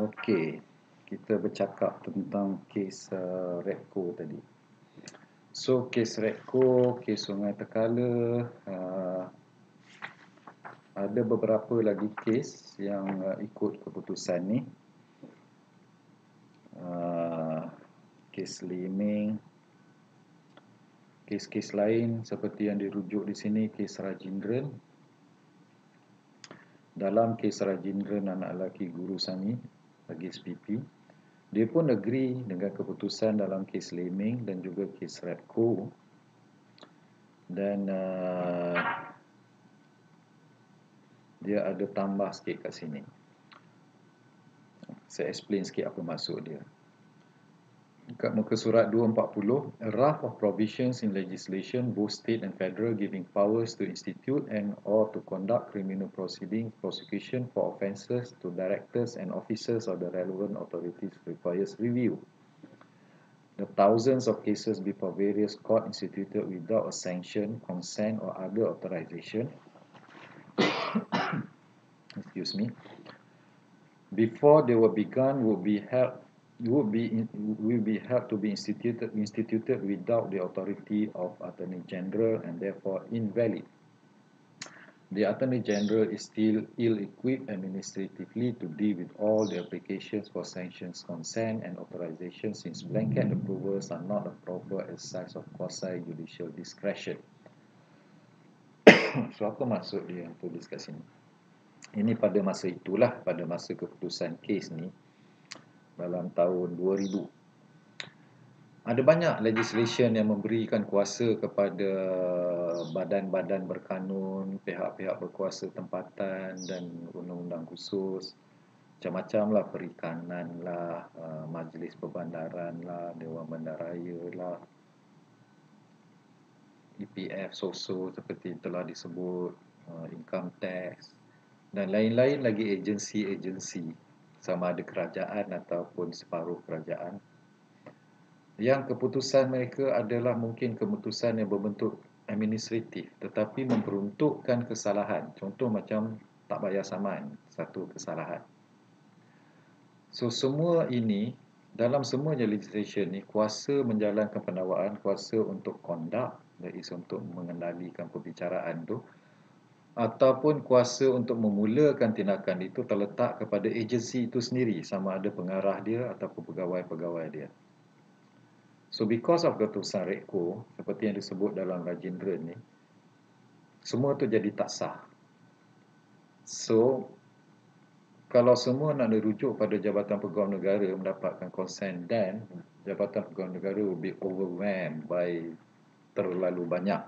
Okey, kita bercakap tentang kes Repco tadi. So, kes Repco, kes Sungai Tekala, ada beberapa lagi kes yang ikut keputusan ni. Kes Liming, kes-kes lain seperti yang dirujuk di sini, kes Rajendran. Dalam kes Rajendran anak lelaki Guru Sani bagi SPP, dia pun agree dengan keputusan dalam kes Liming dan juga kes Repco. Dan dia ada tambah sikit kat sini. Saya explain sikit apa maksud dia. Kat muka surat 240, a raft of provisions in legislation, both state and federal, giving powers to institute and or to conduct criminal proceedings, prosecution for offences to directors and officers of the relevant authorities requires review. The thousands of cases before various court instituted without a sanction, consent or other authorization excuse me, before they were begun will be held to be instituted without the authority of Attorney General and therefore invalid. The Attorney General is still ill-equipped administratively to deal with all the applications for sanctions, consent and authorization since blanket approvals are not a proper exercise of quasi-judicial discretion. So, apa maksud dia yang tulis kat sini? Ini pada masa itulah, pada masa keputusan kes ni dalam tahun 2000. Ada banyak legislation yang memberikan kuasa kepada badan-badan berkanun, pihak-pihak berkuasa tempatan dan undang-undang khusus. Macam-macam lah, perikanan lah, majlis perbandaran lah, Dewan Bandaraya lah, EPF, SOSO seperti telah disebut, income tax dan lain-lain lagi agensi-agensi sama ada kerajaan ataupun separuh kerajaan yang keputusan mereka adalah mungkin keputusan yang berbentuk administratif tetapi memperuntukkan kesalahan. Contoh macam tak bayar saman, satu kesalahan. So semua ini, dalam semua legislation ni, kuasa menjalankan pendakwaan, kuasa untuk conduct, that is untuk mengendalikan perbicaraan tu, ataupun kuasa untuk memulakan tindakan itu terletak kepada agensi itu sendiri, sama ada pengarah dia ataupun pegawai-pegawai dia. So because of keputusan Repco, seperti yang disebut dalam Rajendran ni, semua tu jadi tak sah. So kalau semua nak dirujuk pada Jabatan Pegawai Negara mendapatkan konsen dan Jabatan Pegawai Negara will be overwhelmed by terlalu banyak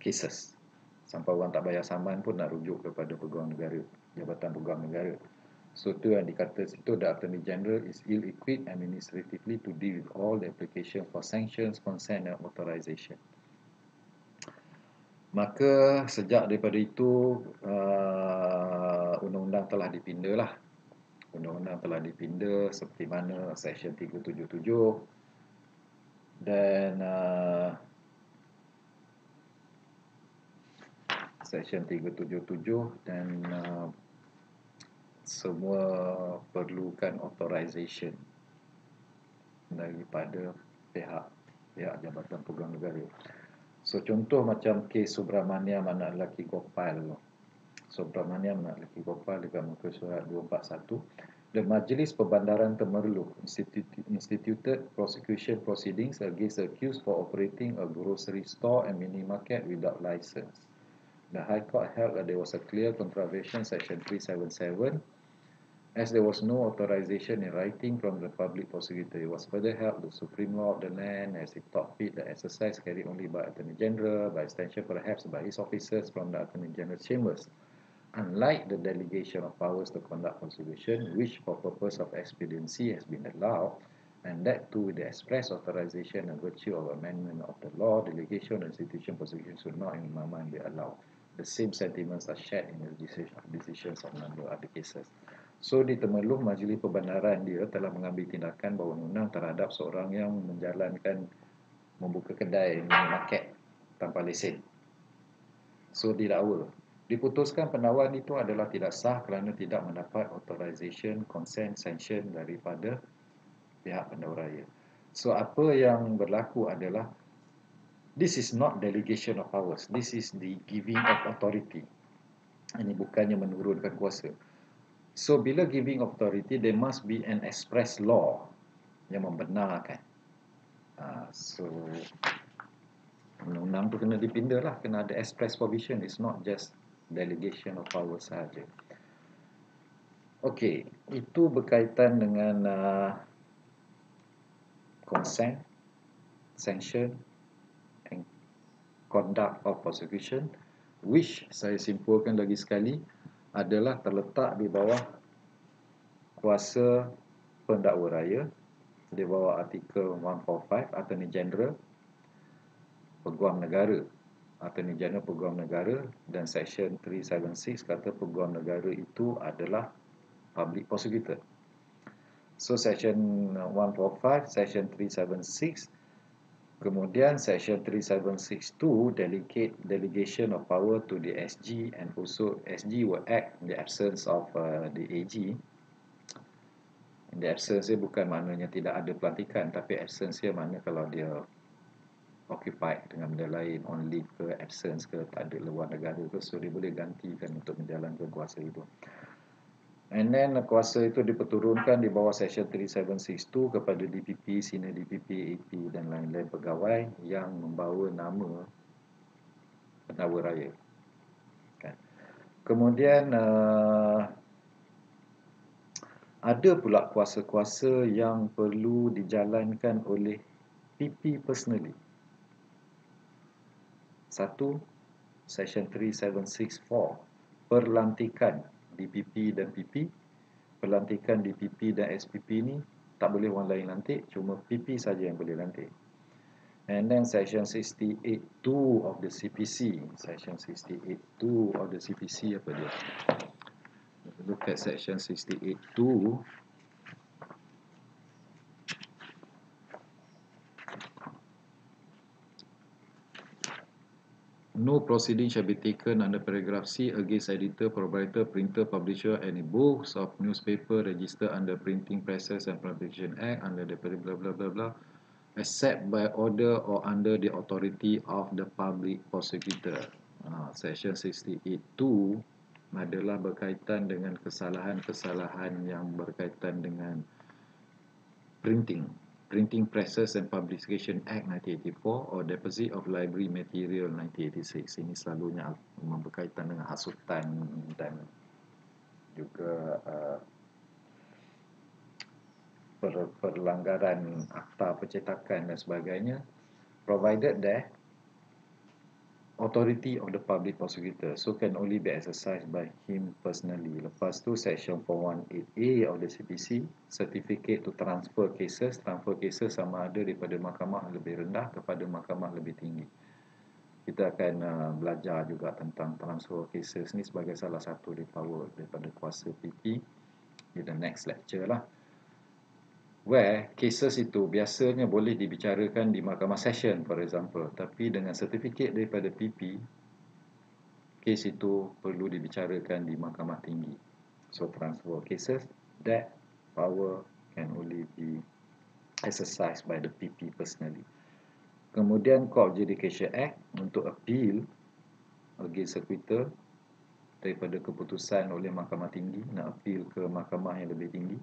cases. Sampai orang tak bayar saman pun nak rujuk kepada Pegawai Negara, Jabatan Pegawai Negara. So tu yang dikata situ, the Attorney General is ill-equipped administratively to deal with all the application for sanctions, consent and authorization. Maka sejak daripada itu undang-undang telah dipinda lah. Undang-undang telah dipinda seperti mana Seksyen 377 dan Seksyen 377 dan semua perlukan authorization daripada pihak Jabatan Pegawai Negara. So contoh macam kes Subramaniam anak lelaki Gopal. Subramaniam anak lelaki Gopal dekat muka surat 241. The Majlis Perbandaran Temerloh instituted prosecution proceedings against the accused for operating a grocery store and mini market without license. The High Court held that there was a clear contravention Section 377 as there was no authorization in writing from the public prosecutor. It was further held the supreme law of the land as it thought fit the exercise carried only by Attorney General, by extension perhaps by his officers from the Attorney General's chambers. Unlike the delegation of powers to conduct prosecution, which for purpose of expediency has been allowed, and that too with the express authorization and virtue of amendment of the law, delegation and institution prosecution should not in my mind be allowed. The same sentiments are shared in the decisions of number of other cases. So di Temerloh, Majlis Perbandaran dia telah mengambil tindakan berwenang terhadap seorang yang membuka kedai mini market tanpa lesen. So didakwa. Diputuskan pendakwa itu adalah tidak sah kerana tidak mendapat authorization, consent, sanction daripada pihak pendakwa raya. So apa yang berlaku adalah this is not delegation of powers, this is the giving of authority. Ini bukannya menurunkan kuasa. So bila giving of authority, there must be an express law yang membenarkan. So undang-undang tu kena dipindah lah, kena ada express provision, it's not just delegation of power sahaja. Okey, itu berkaitan dengan consent, sanction and conduct of prosecution, which saya simpulkan lagi sekali adalah terletak di bawah kuasa pendakwa raya, di bawah artikel 145 Attorney General, Peguam Negara, Attorney General Peguam Negara, dan Section 376 kata Peguam Negara itu adalah public prosecutor. So Section 145, Section 376, kemudian Section 3762 delegation of power to the SG, and also SG will act in the absence of the AG. In the absence dia bukan maknanya tidak ada pelantikan, tapi absence dia makna kalau dia occupied dengan benda lain, on leave ke, absence ke, tak ada luar negara ke, so dia boleh gantikan untuk menjalankan kuasa itu. And then kuasa itu diperturunkan di bawah Section 3762 kepada DPP, Senior DPP, AP dan lain-lain pegawai yang membawa nama pendakwa raya. Kan? Kemudian ada pula kuasa-kuasa yang perlu dijalankan oleh PP personally. Satu, Section 3764, perlantikan DPP dan PP. Pelantikan DPP dan SPP ni tak boleh orang lain lantik, cuma PP saja yang boleh lantik. And then Section 68(2) of the CPC. Section 68(2) of the CPC apa dia? Look at Section 68(2). No proceeding shall be taken under paragraph C against editor, proprietor, printer, publisher, any books of newspaper registered under Printing Presses and Publication Act under the blah blah blah blah, except by order or under the authority of the public prosecutor. Section 68(2) adalah berkaitan dengan kesalahan-kesalahan yang berkaitan dengan Printing Presses and Publication Act 1984 or Deposit of Library Material 1986. Ini selalunya berkaitan dengan hasutan dan juga perlanggaran akta percetakan dan sebagainya, provided that authority of the public prosecutor, so can only be exercised by him personally. Lepas tu Section 418A of the CPC, certificate to transfer cases. Transfer cases sama ada daripada mahkamah lebih rendah kepada mahkamah lebih tinggi. Kita akan belajar juga tentang transfer cases ni sebagai salah satu daripada kuasa PP di the next lecture lah. Where cases itu biasanya boleh dibicarakan di mahkamah session, for example, tapi dengan sertifikat daripada PP, case itu perlu dibicarakan di mahkamah tinggi. So transfer cases, that power can only be exercised by the PP personally. Kemudian Court Adjudication Act untuk appeal against acquittal daripada keputusan oleh mahkamah tinggi, nak appeal ke mahkamah yang lebih tinggi,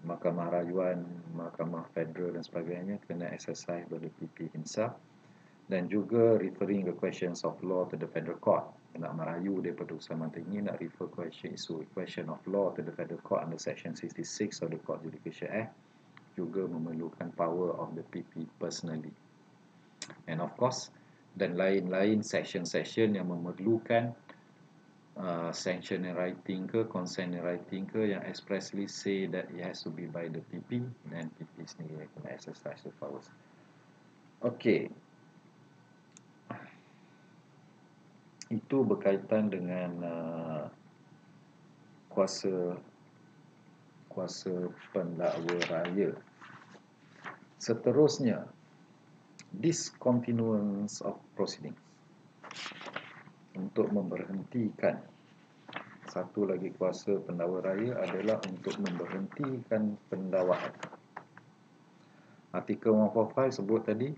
mahkamah rayuan, mahkamah federal dan sebagainya, kena exercise by the PP himself. Dan juga referring the questions of law to the federal court. Nak merayu daripada usaha tinggi, nak refer question of law to the federal court under Section 66 of the Court Adjudication Act, juga memerlukan power of the PP personally. And of course, dan lain-lain section-section yang memerlukan sanction in writing ke, consent in writing ke, yang expressly say that it has to be by the PP, dan PP sendiri kena exercise the powers. Okay, itu berkaitan dengan kuasa pendakwa raya. Seterusnya, discontinuance of proceedings. untuk memberhentikan. Satu lagi kuasa pendakwa raya adalah untuk memberhentikan pendakwaan. Artikel 145 sebut tadi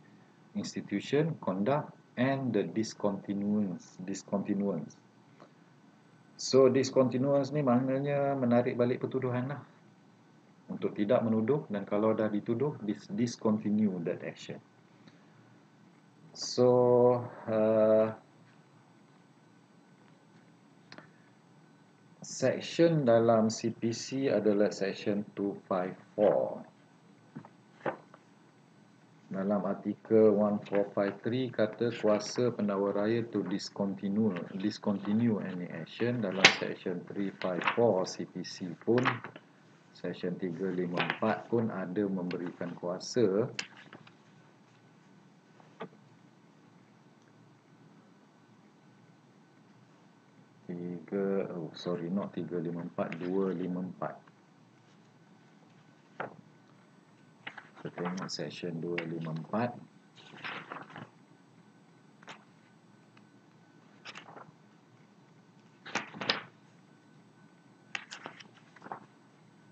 institution, conduct and the discontinuance. So discontinuance ni maknanya menarik balik pertuduhan lah. Untuk tidak menuduh, dan kalau dah dituduh, discontinue that action. So section dalam CPC adalah section 254. Dalam artikel 1453 kata kuasa pendakwa raya to discontinue any action. Dalam section 354 CPC pun, section 354 pun ada memberikan kuasa not 354, 254. Kita tengok section 254.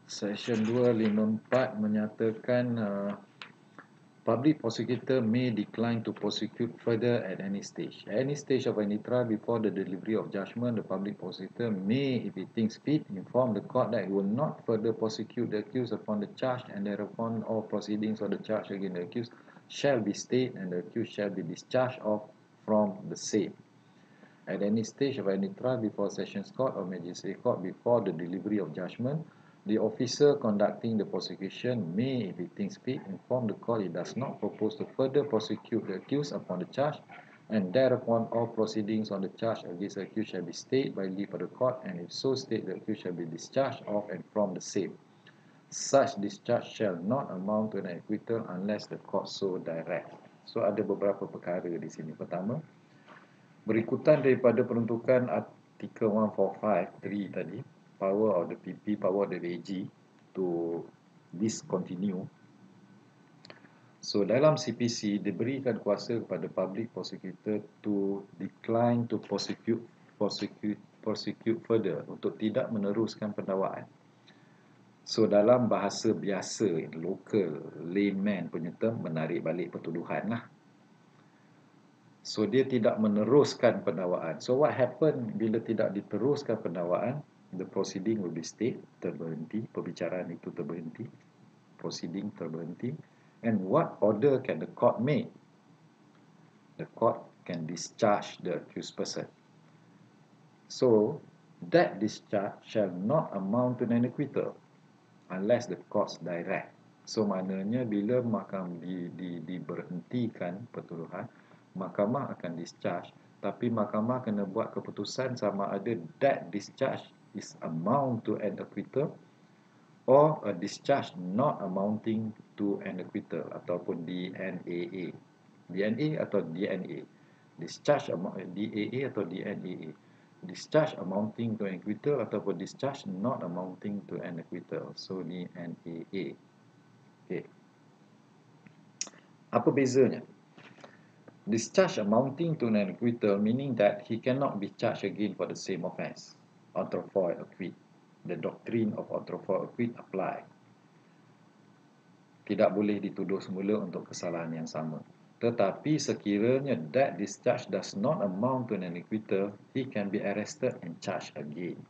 Section 254 menyatakan public prosecutor may decline to prosecute further at any stage. At any stage of any trial before the delivery of judgment, the public prosecutor may, if he thinks fit, inform the court that he will not further prosecute the accused upon the charge, and thereupon all proceedings of the charge against the accused shall be stayed, and the accused shall be discharged from the same. At any stage of any trial before Sessions Court or Magistrate Court before the delivery of judgment, the officer conducting the prosecution may, if he thinks fit, inform the court he does not propose to further prosecute the accused upon the charge, and thereupon all proceedings on the charge against the accused shall be stayed by leave of the court, and if so stayed, the accused shall be discharged of and from the same. Such discharge shall not amount to an acquittal unless the court so direct. So ada beberapa perkara di sini. Pertama, berikutan daripada peruntukan artikel 145(3) tadi, power of the PP, power of the AG to discontinue. So dalam CPC diberikan kuasa kepada public prosecutor to decline to prosecute further, untuk tidak meneruskan pendakwaan. So dalam bahasa biasa, local layman punya term, menarik balik pertuduhan lah. So dia tidak meneruskan pendakwaan. So what happen bila tidak diteruskan pendakwaan? The proceeding will be stayed, terberhenti, perbicaraan itu terberhenti, proceeding terberhenti. And what order can the court make? The court can discharge the accused person. So that discharge shall not amount to an acquittal unless the courts direct. So maknanya bila mahkamah diberhentikan pertuduhan, mahkamah akan discharge, tapi mahkamah kena buat keputusan sama ada that discharge is amount to an acquittal or a discharge not amounting to an acquittal, ataupun DNAA. DNA atau DNA. Discharge DAA atau DNAA. Discharge amounting to an acquittal ataupun discharge not amounting to an acquittal. So DNAA. Okay. Apa bezanya? Discharge amounting to an acquittal meaning that he cannot be charged again for the same offence. Autrefoy acquit. The doctrine of autrefoy acquit apply. Tidak boleh dituduh semula untuk kesalahan yang sama. Tetapi sekiranya that discharge does not amount to an acquittal, he can be arrested and charged again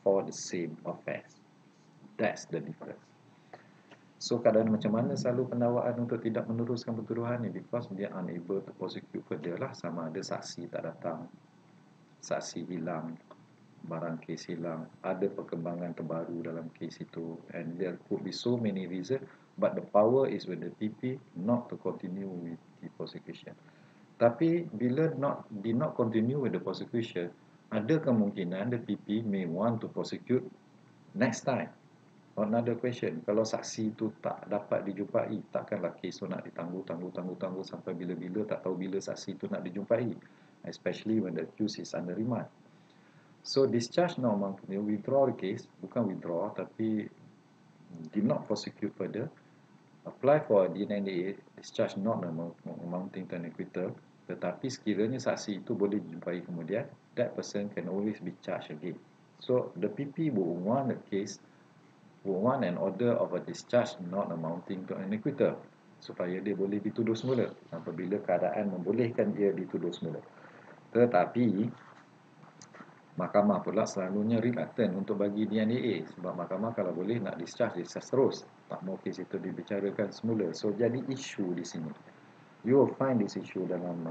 for the same offence. That's the difference. So keadaan macam mana selalu pendakwaan untuk tidak meneruskan pertuduhan ni? Because dia unable to prosecute further lah. Sama ada saksi tak datang, saksi hilang, barang kes hilang, ada perkembangan terbaru dalam kes itu, and there could be so many reasons, but the power is with the PP not to continue with the prosecution. Tapi bila did not continue with the prosecution, ada kemungkinan the PP may want to prosecute next time. Another question, kalau saksi itu tak dapat dijumpai, takkanlah kes itu nak ditangguh sampai bila-bila, tak tahu bila saksi itu nak dijumpai, especially when the accused is under remand. So discharge not amount to, withdraw the case, bukan withdraw tapi did not prosecute further, apply for a DNAA, discharge not amounting to an acquittal, Tetapi sekiranya saksi itu boleh dijumpai kemudian, that person can always be charged again. So the PP would want an order of a discharge not amounting to an acquittal, supaya dia boleh dituduh semula apabila keadaan membolehkan dia dituduh semula. Tetapi mahkamah pula selalunya reluctant untuk bagi DNAA, sebab mahkamah kalau boleh nak discharge terus, tak mau kes itu dibicarakan semula. So jadi isu di sini. You will find this issue dalam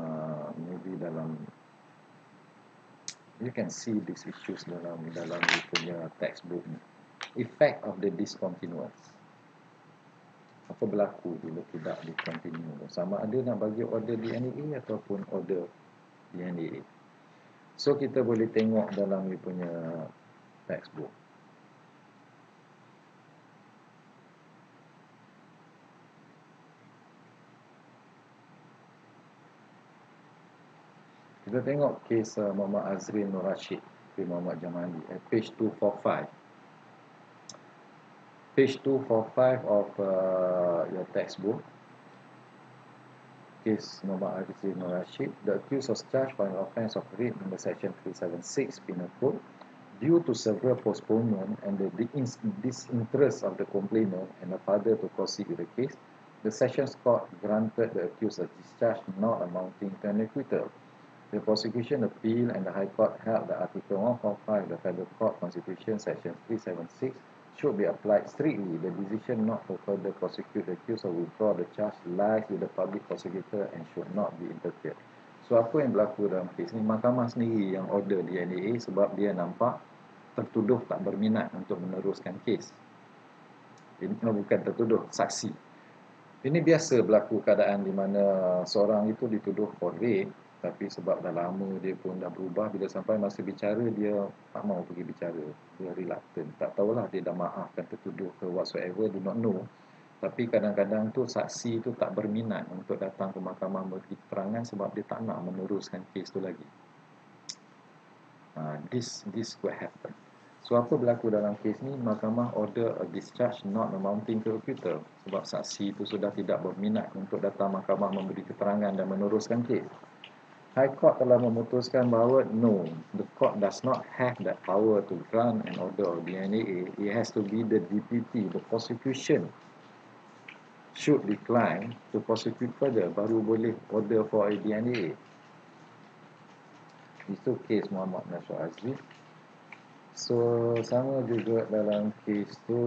maybe dalam, you can see these issues dalam you punya textbook ni. Effect of the discontinuance. Apa berlaku bila tidak discontinue? Sama ada nak bagi order DNAA ataupun order DNAA. So kita boleh tengok dalam you punya textbook. Kita tengok kes Muhammad Azrin Nur Rashid bin Muhammad Jamali at page 245. Page 245 of your textbook. Case Muhammad Azrin Nur Rashid, the accused was charged for an offence of rape under section 376 Penal Code due to several postponement and the disinterest of the complainant and the father to proceed with the case. The Sessions Court granted the accused a discharge not amounting to an acquittal. The prosecution appealed and the High Court held that Article 145 of the Federal Court Constitution, Section 376, should be applied strictly. The decision not to further prosecute the accused or withdraw the charge lies with the public prosecutor and should not be interfered. So apa yang berlaku dalam kes ni? Mahkamah sendiri yang order DNAA sebab dia nampak tertuduh tak berminat untuk meneruskan kes. Ini bukan tertuduh, saksi. Ini biasa berlaku keadaan di mana seorang itu dituduh for rape, tapi sebab dah lama dia pun dah berubah, bila sampai masa bicara dia tak mau pergi bicara, dia reluctant. Tak tahulah dia dah maafkan tertuduh ke whatsoever, do not know. Tapi kadang-kadang tu saksi tu tak berminat untuk datang ke mahkamah beri keterangan sebab dia tak nak meneruskan kes tu lagi. This could happen. So apa berlaku dalam kes ni? Mahkamah order a discharge not amounting to acquittal sebab saksi itu sudah tidak berminat untuk datang mahkamah memberi keterangan dan meneruskan kes. High Court telah memutuskan bahawa no, the court does not have that power to grant an order of DNAA. It has to be the DPP, the prosecution should decline to prosecute further, baru boleh order for a DNAA. Itu kes Muhammad Nasrul Azri. So sama juga dalam kes tu,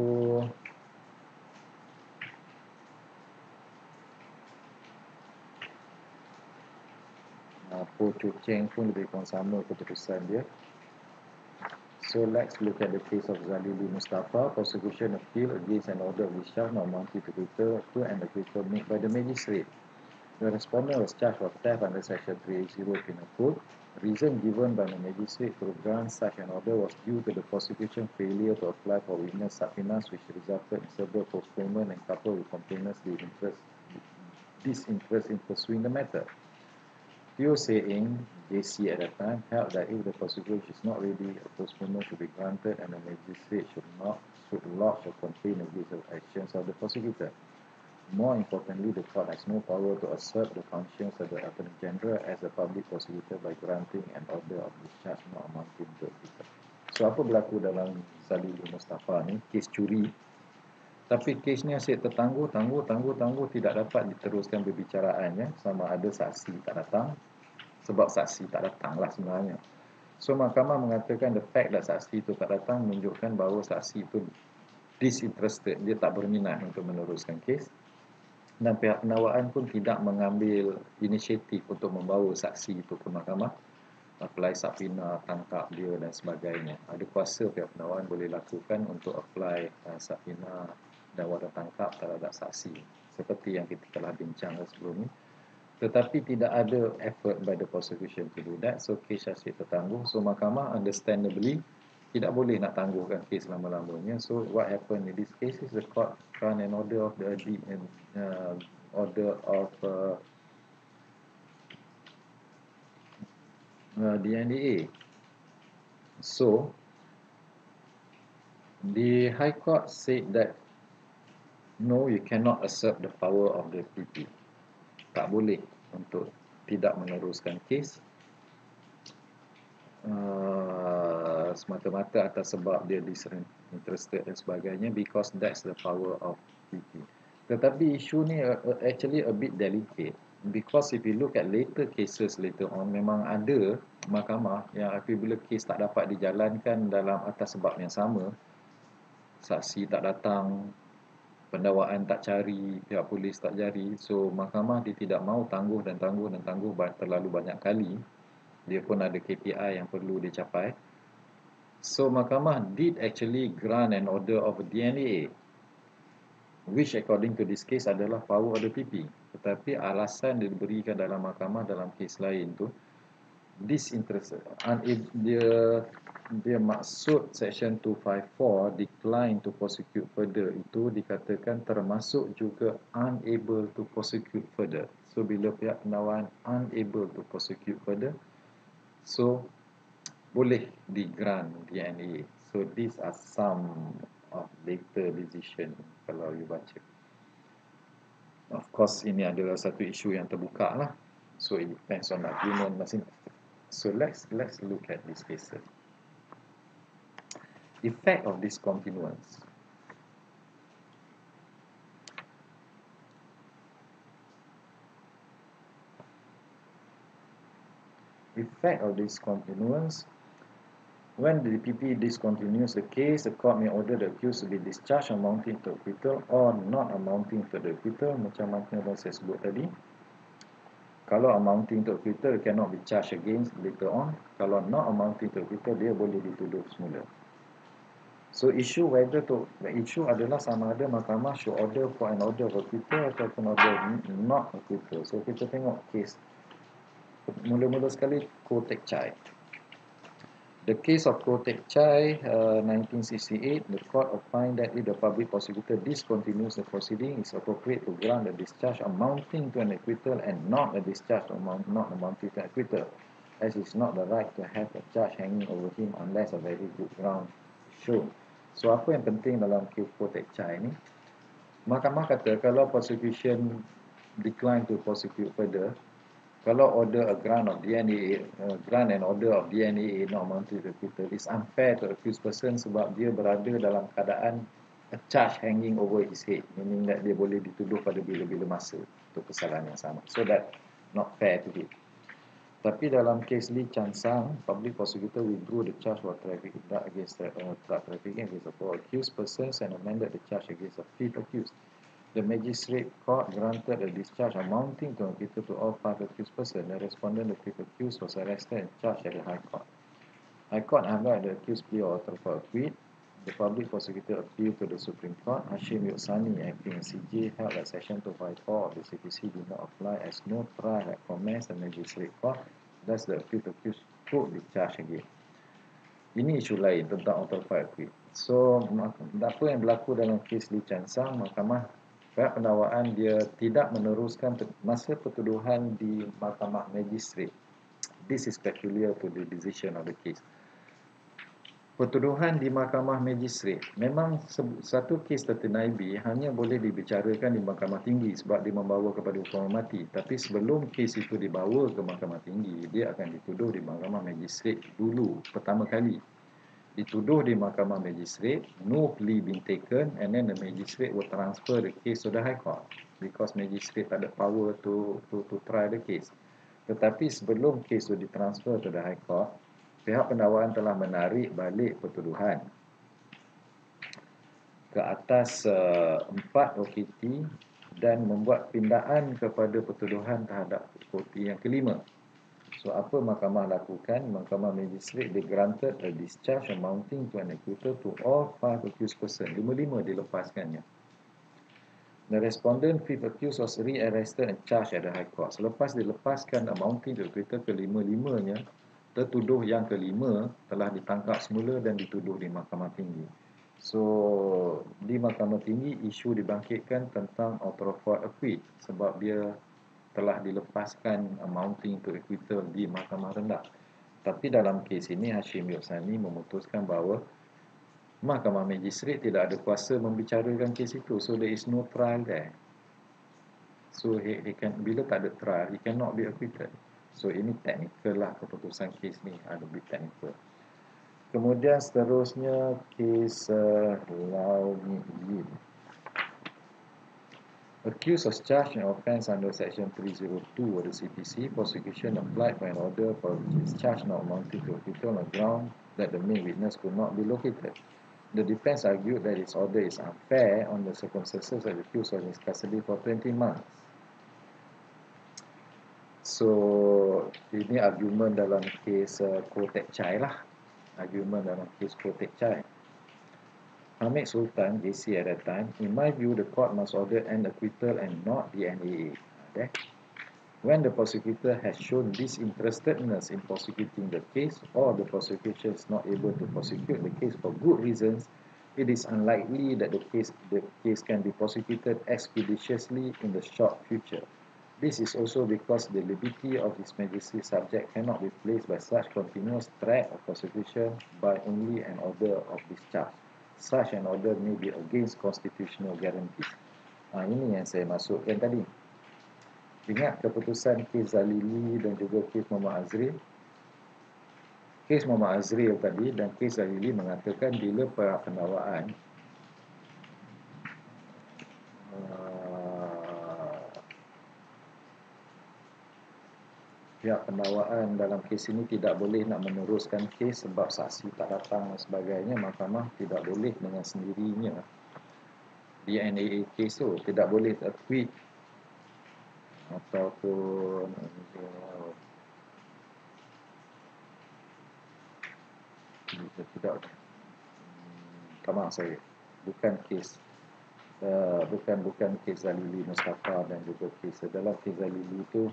Po Chu Cheng pun lebih kurang sama keputusan dia. So let's look at the case of Zalili Mustafa. Prosecution appeal against an order of discharge not amounting to acquittal and acquittal made by the magistrate. The respondent was charged for theft under section 380 Penal Code. The reason given by the magistrate to grant such an order was due to the prosecution's failure to apply for witness subpoenas, which resulted in several postponement and coupled with complainants' disinterest in pursuing the matter. Teo saying JC at that time held that if the prosecution is not ready, a postponement should be granted and the magistrate should lodge a complaint against the actions of the prosecutor. More importantly, the court has no power to assert the functions of the Attorney General as a public prosecutor by granting an order of discharge not amounting to acquittal. So apa berlaku dalam Zalili Mustafa ni? Kes curi. Tapi kes ni asyik tertangguh, tidak dapat diteruskan perbicaraannya sama ada saksi tak datang, sebab saksi tak datang lah sebenarnya. So mahkamah mengatakan the fact that saksi itu tak datang menunjukkan bahawa saksi itu disinterested, dia tak berminat untuk meneruskan kes, dan pihak penakwaan pun tidak mengambil inisiatif untuk membawa saksi itu ke mahkamah, apply subpoena, tangkap dia dan sebagainya. Ada kuasa pihak penakwaan boleh lakukan untuk apply subpoena dan waran tangkap terhadap saksi, seperti yang kita telah bincangkan sebelum ni. Tetapi tidak ada effort by the prosecution to do that. So kes asyik tertangguh. So mahkamah understandably tidak boleh nak tangguhkan kes lama-lamanya. So what happened in this case is the court grant an order of the DNAA. So the High Court said that no, you cannot assert the power of the PP. Tak boleh untuk tidak meneruskan kes semata-mata atas sebab dia disinterested dan sebagainya, because that's the power of PP. Tetapi isu ni actually a bit delicate, because if you look at later cases later on, memang ada mahkamah yang apabila kes tak dapat dijalankan dalam atas sebab yang sama, saksi tak datang, pendakwaan tak cari, pihak polis tak cari, so mahkamah dia tidak mahu tangguh terlalu banyak kali. Dia pun ada KPI yang perlu dicapai. So mahkamah did actually grant an order of DNA, which according to this case adalah power of the PP. Tetapi alasan dia diberikan dalam mahkamah dalam kes lain tu, disinterested, dia maksud section 254 decline to prosecute further itu dikatakan termasuk juga unable to prosecute further. So bila pihak penawaran unable to prosecute further, so boleh di grant DNA. So these are some of later decision kalau you baca. Of course ini adalah satu isu yang terbuka lah. So it depends on argument masing. So let's look at this case. Effect of discontinuance. Effect of discontinuance. When the DPP discontinues the case, the court may order the accused to be discharged amounting to acquittal or not amounting to the acquittal, macam mana yang saya sebut tadi. Kalau amounting to acquittal, cannot be charged against later on. Kalau not amounting to acquittal, dia boleh dituduh semula. So issue adalah sama ada mahkamah should order for an order of acquittal ataupun order not acquittal. So kita tengok case mula-mula sekali Koh Teck Chye. The case of Koh Teck Chye, 1968, the court opined that if the public prosecutor discontinues the proceeding, it's appropriate to grant a discharge amounting to an acquittal and not a discharge not amounting to an acquittal, as it's not the right to have a charge hanging over him unless a very good ground shown. So apa yang penting dalam kes Koh Teck Chye ni? Mahkamah kata kalau prosecution decline to prosecute further, kalau order a grant of DNA, grant and order of DNA not amounting to acquittal, is unfair to accused person sebab dia berada dalam keadaan a charge hanging over his head, meaning that dia boleh dituduh pada bila-bila masa untuk kesalahan yang sama. So that not fair to him. Tapi dalam kes Lee Chan Sang, public prosecutor withdrew the charge for trafficking against drug trafficking against the four accused persons and amended the charge against the fifth accused. The magistrate court granted a discharge amounting to acquittal to all five accused persons. The respondent, the fifth accused, was arrested and charged at the High Court. High Court held the accused plea order for acquit. The public prosecutor appealed to the Supreme Court. Hashim Yoksani, acting as CJ, held that Section 254 of the CPC did not apply as no trial had commenced the magistrate court. Thus, the fifth accused could be charged again. Ini isu lain tentang auto file acquit. So, apa yang berlaku dalam kes Lee Chan Sang, mahkamah pihak pendakwaan dia tidak meneruskan masa pertuduhan di mahkamah magistrate. This is peculiar to the decision of the case. Pertuduhan di mahkamah magistrate, memang satu kes 39B hanya boleh dibicarakan di mahkamah tinggi sebab dia membawa kepada hukuman mati. Tapi sebelum kes itu dibawa ke mahkamah tinggi, dia akan dituduh di mahkamah magistrate dulu, pertama kali. Dituduh di mahkamah magistrate, no plea been taken, and then the magistrate will transfer the case to the High Court because magistrate tak ada power to try the case. Tetapi sebelum case itu ditransfer to the High Court, pihak pendakwaan telah menarik balik pertuduhan ke atas 4 OKT dan membuat pindaan kepada pertuduhan terhadap OKT yang kelima. So apa mahkamah lakukan? Mahkamah magistrate they granted a discharge amounting to an acquittal to all 5 accused person. 5 dilepaskannya. The respondent fifth accused was re-arrested and charged at the High Court. Selepas dilepaskan amounting to acquittal ke-5-5-nya, tertuduh yang kelima telah ditangkap semula dan dituduh di mahkamah tinggi. So di mahkamah tinggi isu dibangkitkan tentang auto for acquit sebab dia telah dilepaskan amounting to acquittal di mahkamah rendah. Tapi dalam kes ini Hashim Yoksani memutuskan bahawa mahkamah magistrate tidak ada kuasa membicarakan kes itu. So there is no trial there. So he can, bila tak ada trial, he cannot be acquitted. So ini technical lah, keputusan kes ni lebih technical. Kemudian seterusnya kes Lau Ni Yin. Accused of charged an offence under Section 302 of the CPC, prosecution applied for an order for discharge not amounting to acquittal on the ground that the main witness could not be located. The defence argued that its order is unfair on the circumstances that the accused was in custody for 20 months. So, ini argument dalam kes Koh Teck Chye lah. Argument dalam kes Koh Teck Chye. Hamid Sultan, JC at that time, in my view, the court must order an acquittal and not the NAA. Okay? When the prosecutor has shown disinterestedness in prosecuting the case, or the prosecution is not able to prosecute the case for good reasons, it is unlikely that the case can be prosecuted expeditiously in the short future. This is also because the liberty of this magistrate subject cannot be placed by such continuous threat of prosecution by only an order of discharge. Such an order may be against constitutional guarantees. Ini yang saya masukkan tadi. Ingat keputusan kes Zalili dan juga kes Muhammad Azril. Kes Muhammad Azril tadi dan kes Zalili mengatakan bila pendakwaan pihak pendakwaan dalam kes ini tidak boleh nak meneruskan kes sebab saksi tak datang dan sebagainya, mahkamah tidak boleh dengan sendirinya di NAA kes tu tidak boleh acquit ataupun tidak maaf saya bukan kes bukan kes Zalili Mustafa dan juga kes dalam kes Zalili itu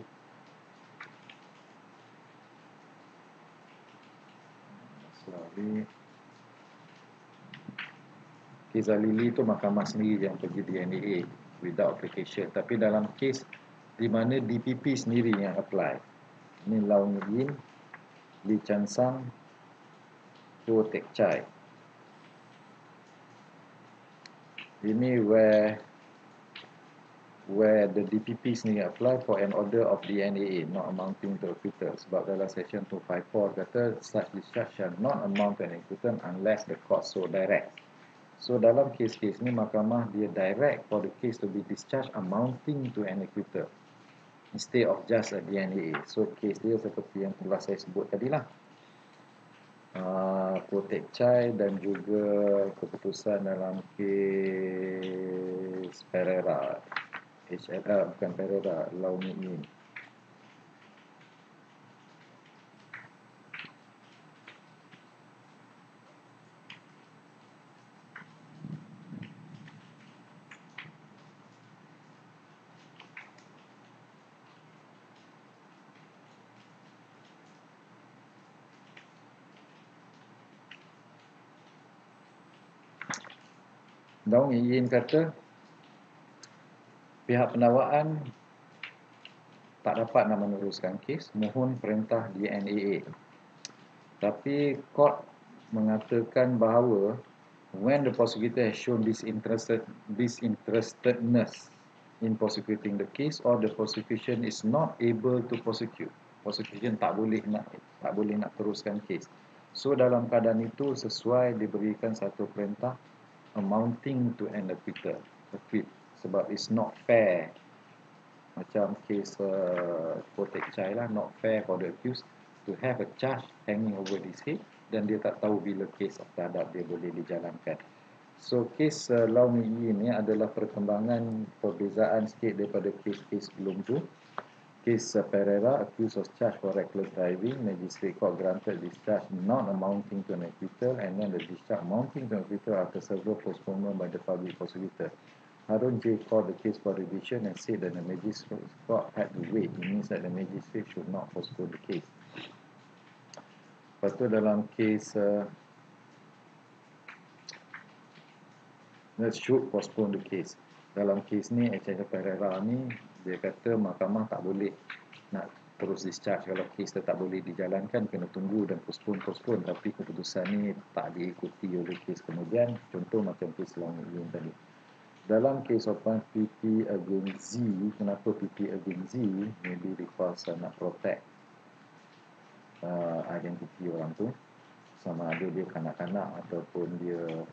kes Zalili itu mahkamah sendiri yang pergi di NAA without application, tapi dalam kes di mana DPP sendiri yang apply. Ini Lau Ni Yin, Lee Chan Sang, Koh Teck Chye. Ini where the DPP sendiri apply for an order of the NAA not amounting to acquittal, sebab dalam section 254 kata such discharge shall not amount to an acquittal unless the court so direct. So dalam kes-kes ni mahkamah dia direct for the case to be discharged amounting to an acquittal instead of just a DNAA. So kes dia seperti yang telah saya sebut tadilah, Koh Teck Chye dan juga keputusan dalam kes Pereira, bukan Pereira, Lau Ni Yin. Lau Ni Yin kata pihak pendakwaan tak dapat nak meneruskan kes, mohon perintah di NAA. Tapi court mengatakan bahawa when the prosecutor has shown disinterestedness in prosecuting the case or the prosecution is not able to prosecute, prosecution tak boleh nak teruskan kes. So dalam keadaan itu sesuai diberikan satu perintah amounting to an acquittal, sebab it's not fair. Macam kes Koh Teck Chye lah, not fair for the accused to have a charge hanging over his head dan dia tak tahu bila kes terhadap dia boleh dijalankan. So kes Lau Ni Yin ni adalah perkembangan perbezaan sikit daripada kes-kes sebelum tu. Kes Pereira, accused of charge for reckless driving, magistrate court granted discharge not amounting to an acquittal, and then the discharge amounting to an acquittal after several postponement by the public prosecutor. Harun J called the case for revision and said that the magistrate court had to wait. It means that the magistrate should not postpone the case. Lepas tu dalam kes should postpone the case. Dalam kes ni, HH Pereira ni, dia kata mahkamah tak boleh nak terus discharge kalau kes tetap boleh dijalankan, kena tunggu dan postpone. Tapi keputusan ni tak diikuti oleh kes kemudian, contoh macam kes Lau Ni Yin tadi. Dalam kes sopan PP against Z, kenapa PP against Z? Maybe because nak protect identiti orang tu, sama ada dia kanak-kanak ataupun dia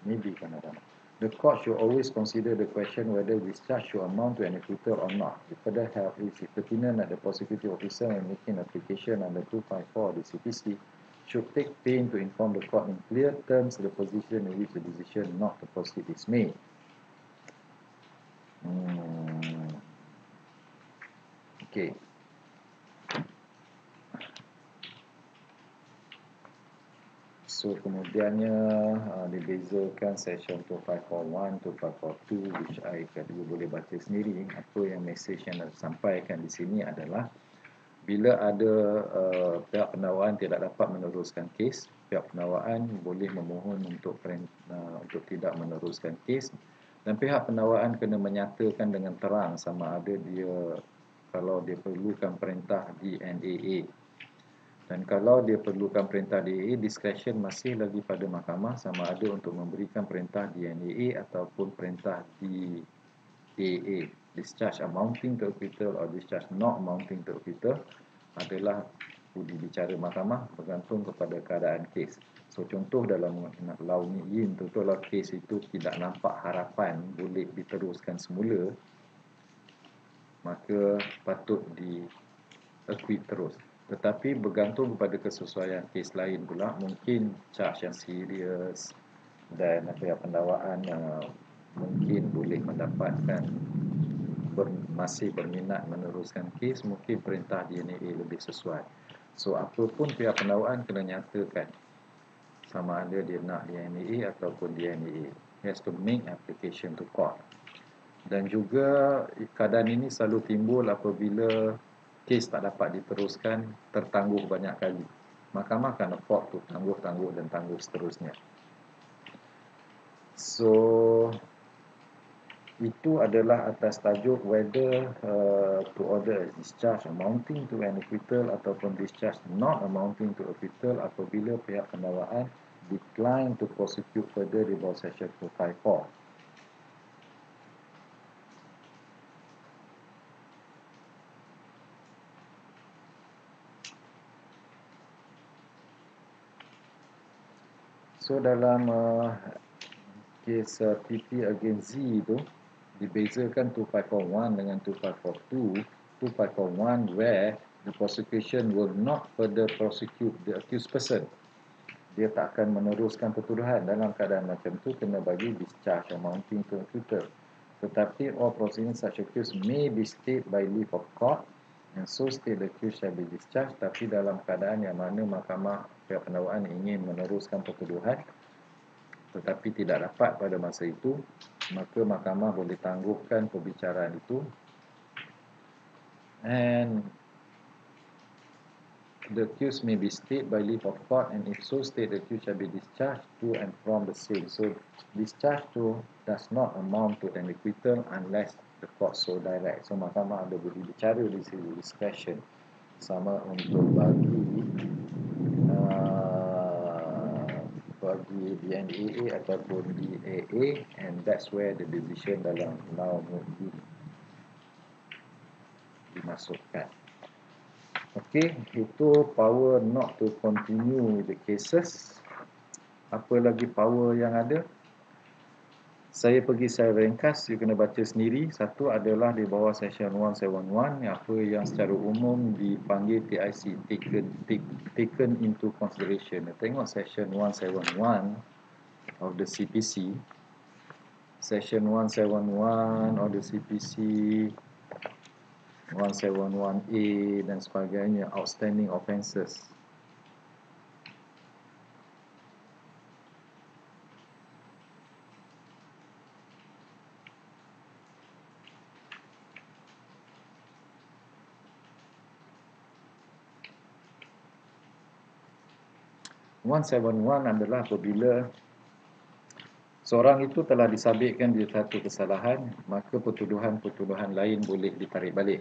maybe kanak-kanak. The court should always consider the question whether discharge should amount to an acquittal or not. It further helps if pertinent that the prosecuting officer when making application under 254 of the CPC should take pain to inform the court in clear terms the position in which the decision not to proceed is made. Okay. So kemudiannya dibezakan section 2541, 2542 which I boleh baca sendiri. Apa yang message yang nak sampaikan di sini adalah bila ada pihak penakwaan tidak dapat meneruskan kes, pihak penakwaan boleh memohon untuk tidak meneruskan kes, dan pihak penakwaan kena menyatakan dengan terang sama ada dia kalau dia perlukan perintah DNAA. Dan kalau dia perlukan perintah DNAA, discretion masih lagi pada mahkamah sama ada untuk memberikan perintah DNAA ataupun perintah DAA. Discharge amounting to acquittal or discharge not amounting to acquittal adalah dibicara mahkamah bergantung kepada keadaan kes. So contoh dalam law ni, contohlah kes itu tidak nampak harapan boleh diteruskan semula, maka patut di-acquit terus. Tetapi bergantung kepada kesesuaian kes lain pula, mungkin charge yang serius dan pihak pendakwaan mungkin boleh mendapatkan masih berminat meneruskan kes, mungkin perintah DNAA lebih sesuai. So apapun pihak pendakwaan kena nyatakan sama ada dia nak DNAA ataupun DNAA. He has to make application to court. Dan juga keadaan ini selalu timbul apabila kes tak dapat diteruskan, tertangguh banyak kali. Mahkamah akan afford tu tangguh dan tangguh seterusnya. So itu adalah atas tajuk whether to order discharge amounting to an acquittal ataupun discharge not amounting to acquittal apabila pihak pendakwaan decline to prosecute further di bawah section 254. So dalam kes PP against Z itu dibezakan 2541 dengan 2542. 2541 where the prosecution will not further prosecute the accused person. Dia tak akan meneruskan pertuduhan. Dalam keadaan macam tu kena bagi discharge amounting to acquittal. Tetapi all proceedings such accused may be stayed by leave of court, and so state the accused shall be discharged. Tapi dalam keadaan yang mana mahkamah pihak pendakwaan ingin meneruskan pertuduhan tetapi tidak dapat pada masa itu, maka mahkamah boleh tangguhkan perbicaraan itu, and the accused may be stayed by leave of court, and if so state, the accused shall be discharged to and from the same. So discharge to does not amount to an acquittal unless the court so direct. So mahkamah ada boleh bicara di sini discretion sama untuk bagi DNAA ataupun DAA, and that's where the decision dalam law dimasukkan. Okey, itu power not to continue with the cases. Apa lagi power yang ada? Saya ringkas, you kena baca sendiri. Satu adalah di bawah section 171, apa yang secara umum dipanggil TIC, taken into consideration. Tengok section 171 of the CPC. Section 171 of the CPC, 171A dan sebagainya, outstanding offences. (171) adalah apabila seorang itu telah disabitkan di satu kesalahan, maka pertuduhan-pertuduhan lain boleh ditarik balik.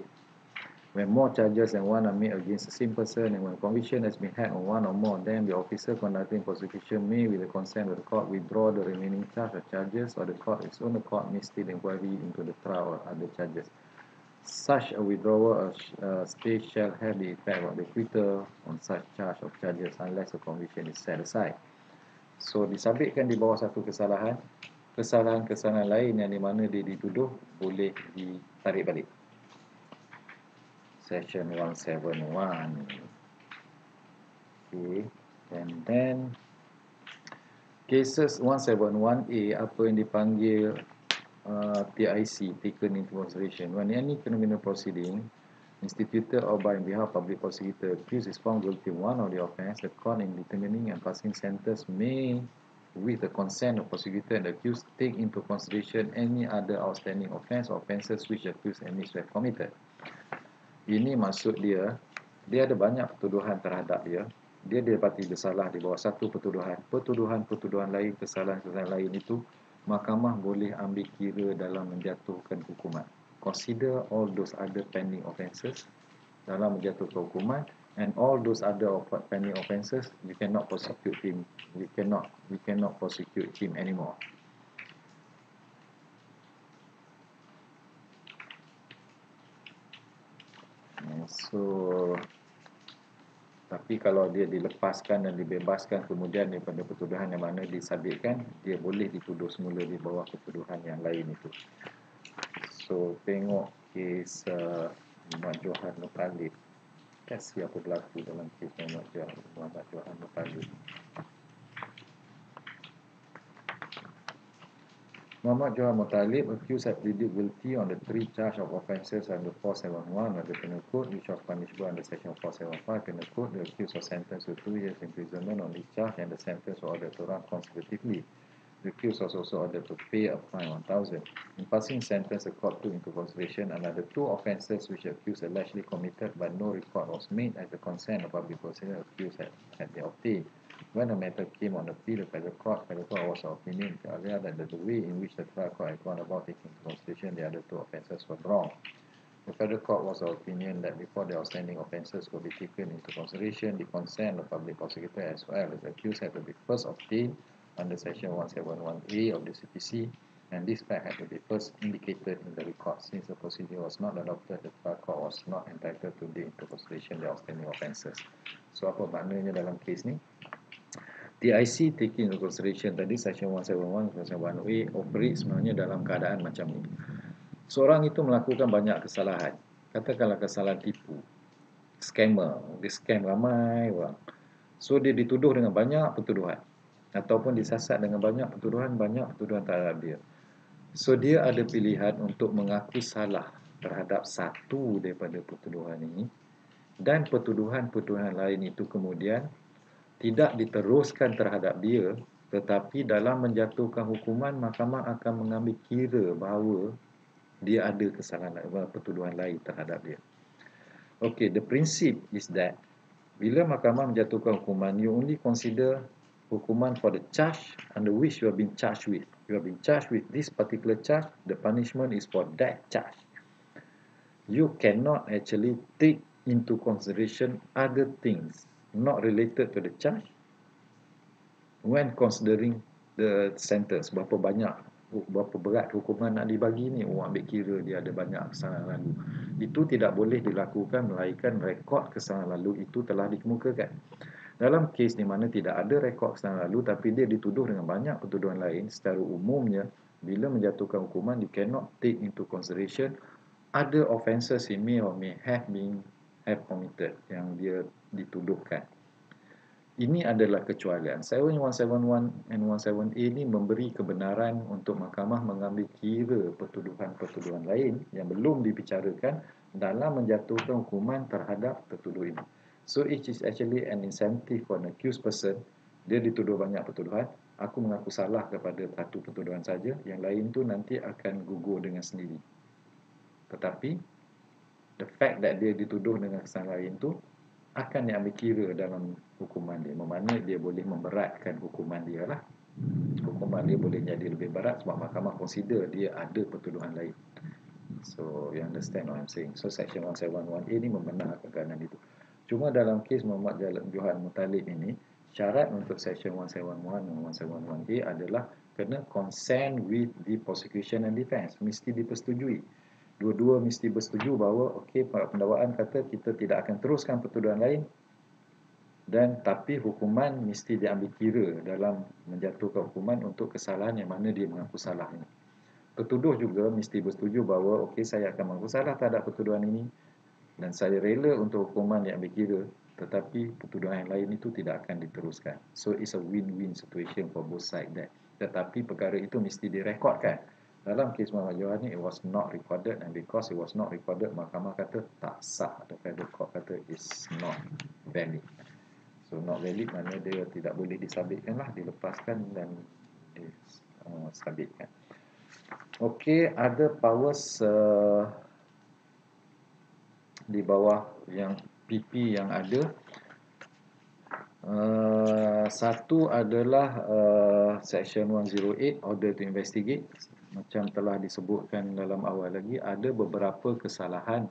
When more charges than one are made against the same person, and when conviction has been had on one or more, then the officer conducting prosecution may, with the consent of the court, withdraw the remaining charge or charges, or the court its own accord may state inquiry into the trial or other charges. Such a withdrawal of stay shall have the effect of the acquittal on such charge of charges unless a conviction is set aside. So disabitkan di bawah satu kesalahan, kesalahan-kesalahan lain yang di mana dia dituduh boleh ditarik balik. Section 171. Okay, and then cases 171A, apa yang dipanggil TIC, taken into consideration. When any criminal proceeding instituted or by behalf of public prosecutor accused is found guilty of one of the offence, the court in determining and passing sentence may, with the consent of prosecutor and accused, take into consideration any other outstanding offence or offences which accused and needs to have committed. Ini maksud dia ada banyak tuduhan terhadap dia. Dia didapati bersalah di bawah satu pertuduhan. Pertuduhan-pertuduhan lain, kesalahan-kesalahan lain itu, mahkamah boleh ambil kira dalam menjatuhkan hukuman. Consider all those other pending offences dalam menjatuhkan hukuman, and all those other pending offences, we cannot prosecute him. We cannot prosecute him anymore. So, tapi kalau dia dilepaskan dan dibebaskan kemudian daripada pertuduhan yang mana disabitkan, dia boleh dituduh semula di bawah pertuduhan yang lain itu. So, tengok kes Muhammad Johan Muttalib. Kasih apa berlaku dalam kes Muhammad Johan Muttalib. Muhammad Johan Muttalib, accused, had pleaded guilty on the 3 charge of offences under 471 of the Penal Code, which was punishable under section 475 Penal Code. The accused was sentenced to 2 years imprisonment on each charge, and the sentence was ordered to run consecutively. The accused was also ordered to pay a fine of 1,000. In passing sentence, the court took into consideration another 2 offences which the accused allegedly committed, but no record was made as the consent of public prosecutor accused had been obtained. When the matter came on appeal to federal court was of opinion earlier that the way in which the trial court had gone about taking into consideration the other 2 offences was wrong. The federal court was of opinion that before the outstanding offences could be taken into consideration, the consent of public prosecutor as well as the accused had to be first obtained under section 171A of the CPC, and this fact had to be first indicated in the record. Since the procedure was not adopted, the trial court was not entitled to take into consideration the outstanding offences. So apa maknanya dalam kes ni? TIC taking into consideration tadi section 171, section 1A operate sebenarnya dalam keadaan macam ni. Seorang itu melakukan banyak kesalahan. Katakanlah kesalahan tipu, scammer, dia scam ramai orang. So dia dituduh dengan banyak pertuduhan ataupun disasar dengan banyak pertuduhan terhadap dia. So dia ada pilihan untuk mengaku salah terhadap satu daripada pertuduhan ini, dan pertuduhan-pertuduhan lain itu kemudian tidak diteruskan terhadap dia, tetapi dalam menjatuhkan hukuman, mahkamah akan mengambil kira bahawa dia ada kesalahan pertuduhan lain terhadap dia. Okay, the principle is that bila mahkamah menjatuhkan hukuman, you only consider hukuman for the charge under which you have been charged with. You have been charged with this particular charge, the punishment is for that charge. You cannot actually take into consideration other things not related to the charge when considering the sentence. Berapa berat hukuman nak dibagi ni, ambil kira dia ada banyak kesalahan lalu. Itu tidak boleh dilakukan melainkan rekod kesalahan lalu itu telah dikemukakan. Dalam kes di mana tidak ada rekod kesalahan lalu tapi dia dituduh dengan banyak pertuduhan lain, secara umumnya bila menjatuhkan hukuman, you cannot take into consideration other offences he may or may have committed yang dia dituduhkan. Ini adalah kecualian. Section 171 and 171A ini memberi kebenaran untuk mahkamah mengambil kira pertuduhan-pertuduhan lain yang belum dibicarakan dalam menjatuhkan hukuman terhadap tertuduh ini. So it is actually an incentive for an accused person. Dia dituduh banyak pertuduhan, aku mengaku salah kepada satu pertuduhan saja, yang lain tu nanti akan gugur dengan sendiri. Tetapi the fact that dia dituduh dengan kesalahan lain tu akan diambil kira dalam hukuman dia. Bermakna dia boleh memberatkan hukuman dia lah. Hukuman dia boleh jadi lebih berat sebab mahkamah consider dia ada pertuduhan lain. So you understand what I'm saying. So section 171A ni membenarkan keadaan itu. Cuma dalam kes Muhammad Johan Muttalib ini, syarat untuk section 171 dan 171A adalah kena consent with the prosecution and defense. Mesti dipersetujui. Dua-dua mesti bersetuju bahawa okey, pendakwaan kata kita tidak akan teruskan pertuduhan lain, dan tapi hukuman mesti diambil kira dalam menjatuhkan hukuman untuk kesalahan yang mana dia mengaku salah ini. Petuduh juga mesti bersetuju bahawa okey, saya akan mengaku salah terhadap pertuduhan ini dan saya rela untuk hukuman diambil kira, tetapi pertuduhan yang lain itu tidak akan diteruskan. So it's a win-win situation for both sides there. Tetapi perkara itu mesti direkodkan. Dalam kes Muhammad Johani, it was not recorded, and because it was not recorded, mahkamah kata tak sah. The federal court kata is not valid. So not valid maknanya dia tidak boleh disabitkan lah, dilepaskan dan disabitkan. Okey, ada powers di bawah yang PP yang ada. Satu adalah Section 108, Order to Investigate. Macam telah disebutkan dalam awal lagi, ada beberapa kesalahan.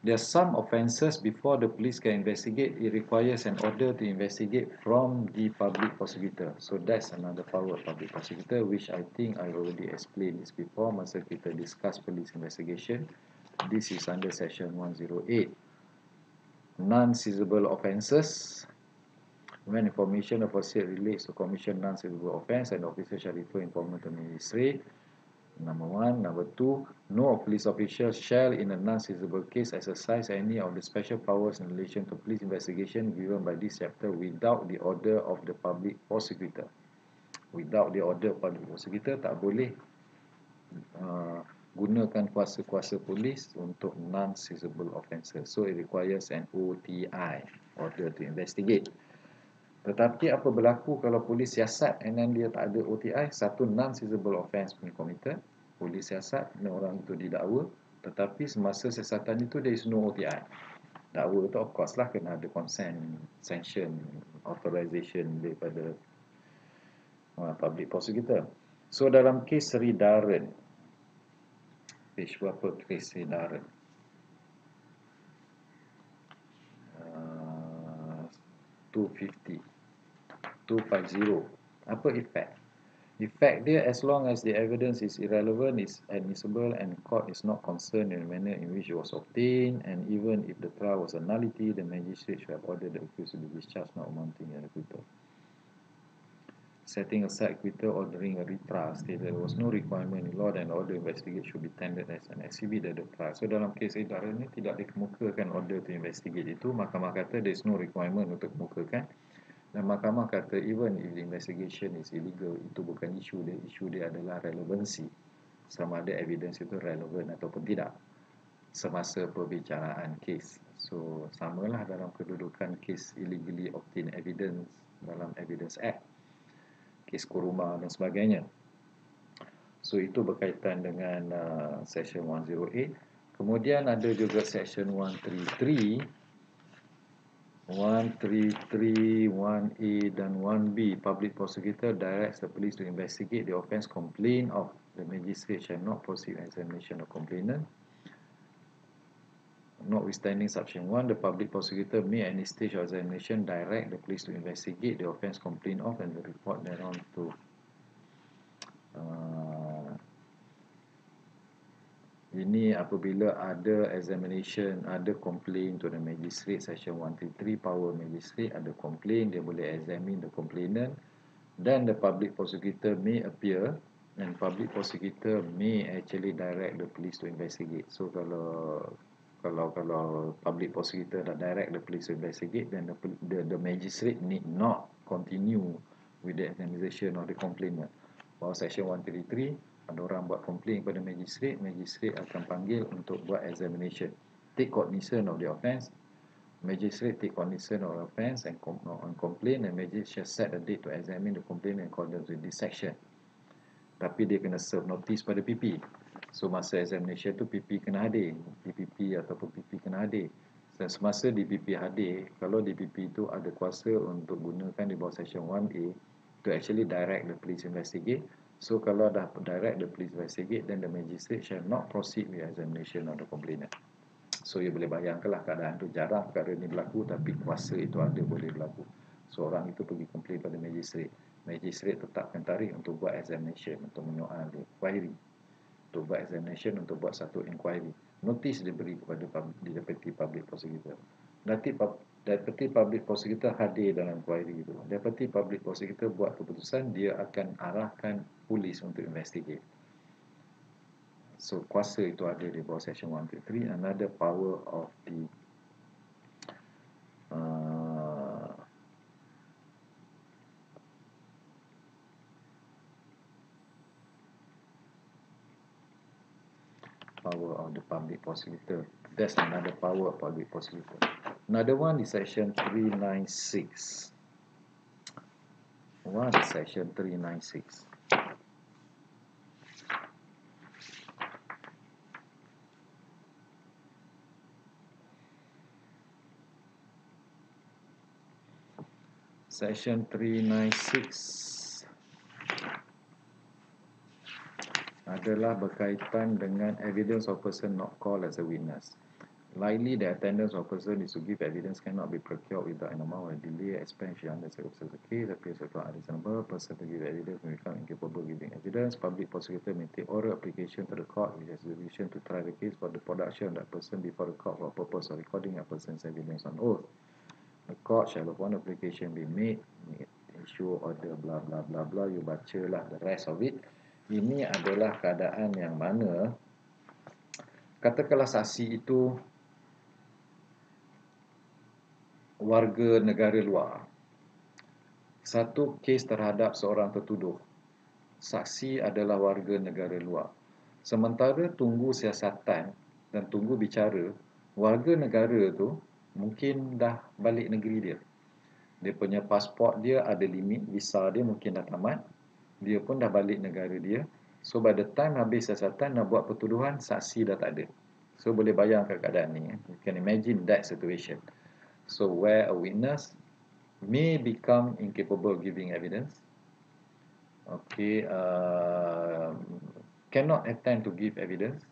There are some offences before the police can investigate. It requires an order to investigate from the public prosecutor. So that's another power of public prosecutor, which I think I already explained this before masa kita discuss police investigation. This is under Section 108. Non-seizable offences. When information of a state relates to commission non-seizable offence, an officer shall refer information to the magistrate. Number one. Number two, no police official shall in a non-seizable case exercise any of the special powers in relation to police investigation given by this chapter without the order of the public prosecutor. Without the order of public prosecutor, tak boleh gunakan kuasa-kuasa polis untuk non-seizable offences. So it requires an OTI, order to investigate. Tetapi apa berlaku kalau polis siasat and then dia tak ada OTI? Satu, non-seizable offence punya committed. Polis siasat dan orang itu didakwa, tetapi semasa siasatan itu there is no OTI. Dakwa itu of course lah kena ada consent, sanction, authorization daripada public prosecutor. So dalam kes Sri Dharan, page berapa kes Sri Dharan? 250. Apa effect? Effect dia, as long as the evidence is irrelevant, is admissible and court is not concerned in the manner in which it was obtained, and even if the trial was a nullity, the magistrate should have ordered the accused to be discharged, not amounting an acquittal. Setting aside acquittal, ordering a retrial, stated there was no requirement in law and order investigate should be tendered as an exhibit at the trial. So dalam kes Idara ini tidak dikemukakan order to investigate itu. Mahkamah kata there is no requirement untuk kemukakan. Dan mahkamah kata even if the investigation is illegal, itu bukan isu dia. Isu dia adalah relevansi, sama ada evidence itu relevan ataupun tidak semasa perbicaraan kes. So samalah dalam kedudukan kes illegally obtained evidence dalam Evidence Act, kes Kuruma dan sebagainya. So itu berkaitan dengan Section 108. Kemudian ada juga Section 133, 1A dan 1B. Public prosecutor directs the police to investigate the offence complaint of. The magistrate shall not proceed examination of complainant. Notwithstanding Section 1, the public prosecutor may at any stage of examination direct the police to investigate the offence complained of and the report thereon to ini apabila ada examination, ada complaint to the magistrate. Section 133, power magistrate, ada complaint, dia boleh examine the complainant. Then the public prosecutor may appear, and public prosecutor may actually direct the police to investigate. So kalau public prosecutor dah direct the police to investigate, then the magistrate need not continue with the examination of the complainant. Bahawa Section 133, ada orang buat komplain kepada magistrate, magistrate akan panggil untuk buat examination, take cognizance of the offence. Magistrate take cognizance of the offence and complain, and magistrate set a date to examine the complaint in accordance with this section. Tapi dia kena serve notice pada PP. So masa examination tu PP kena hadir, DPP ataupun PP kena hadir. Dan semasa DPP hadir, kalau DPP itu ada kuasa untuk gunakan di bawah Section 1A to actually direct the police investigate. So kalau dah direct the police investigate, then the magistrate shall not proceed with examination of the complainant. So you boleh bayangkanlah keadaan tu, jarang perkara ini berlaku, tapi kuasa itu ada, boleh berlaku. Seorang itu pergi komplain pada magistrate, magistrate tetapkan tarikh untuk buat examination, untuk menyoal dia, query. untuk buat examination, untuk buat satu inquiry. Notis diberi kepada Deputy Public Prosecutor. Deputy Public Prosecutor hadir dalam inquiry itu. Deputy Public Prosecutor buat keputusan, dia akan arahkan polis untuk investigate. So kuasa itu ada di bawah Section 133. Another power of the power of the public prosecutor. That's another power of public prosecutor. Another one is Section 396. What is Section 396? Section 396 adalah berkaitan dengan evidence of person not called as a witness. Likely, the attendance of person is to give evidence cannot be procured without an amount of delay, expense under circumstances of the case, appears to be unreasonable. Person to give evidence may become incapable of giving evidence. Public prosecutor may take oral application to the court which has jurisdiction to try the case for the production of that person before the court for purpose of recording a person's evidence on oath. The court shall, upon application be made, issue order, blah blah blah blah. You bacalah the rest of it. Ini adalah keadaan yang mana katakanlah saksi itu warga negara luar. Satu kes terhadap seorang tertuduh. Saksi adalah warga negara luar. Sementara tunggu siasatan dan tunggu bicara, warga negara tu mungkin dah balik negeri dia. Dia punya pasport dia ada limit, visa dia mungkin dah tamat. Dia pun dah balik negara dia. So by the time habis siasatan nak buat pertuduhan, saksi dah tak ada. So boleh bayangkan keadaan ni. You can imagine that situation. So where a witness may become incapable of giving evidence. Okay, cannot attempt to give evidence.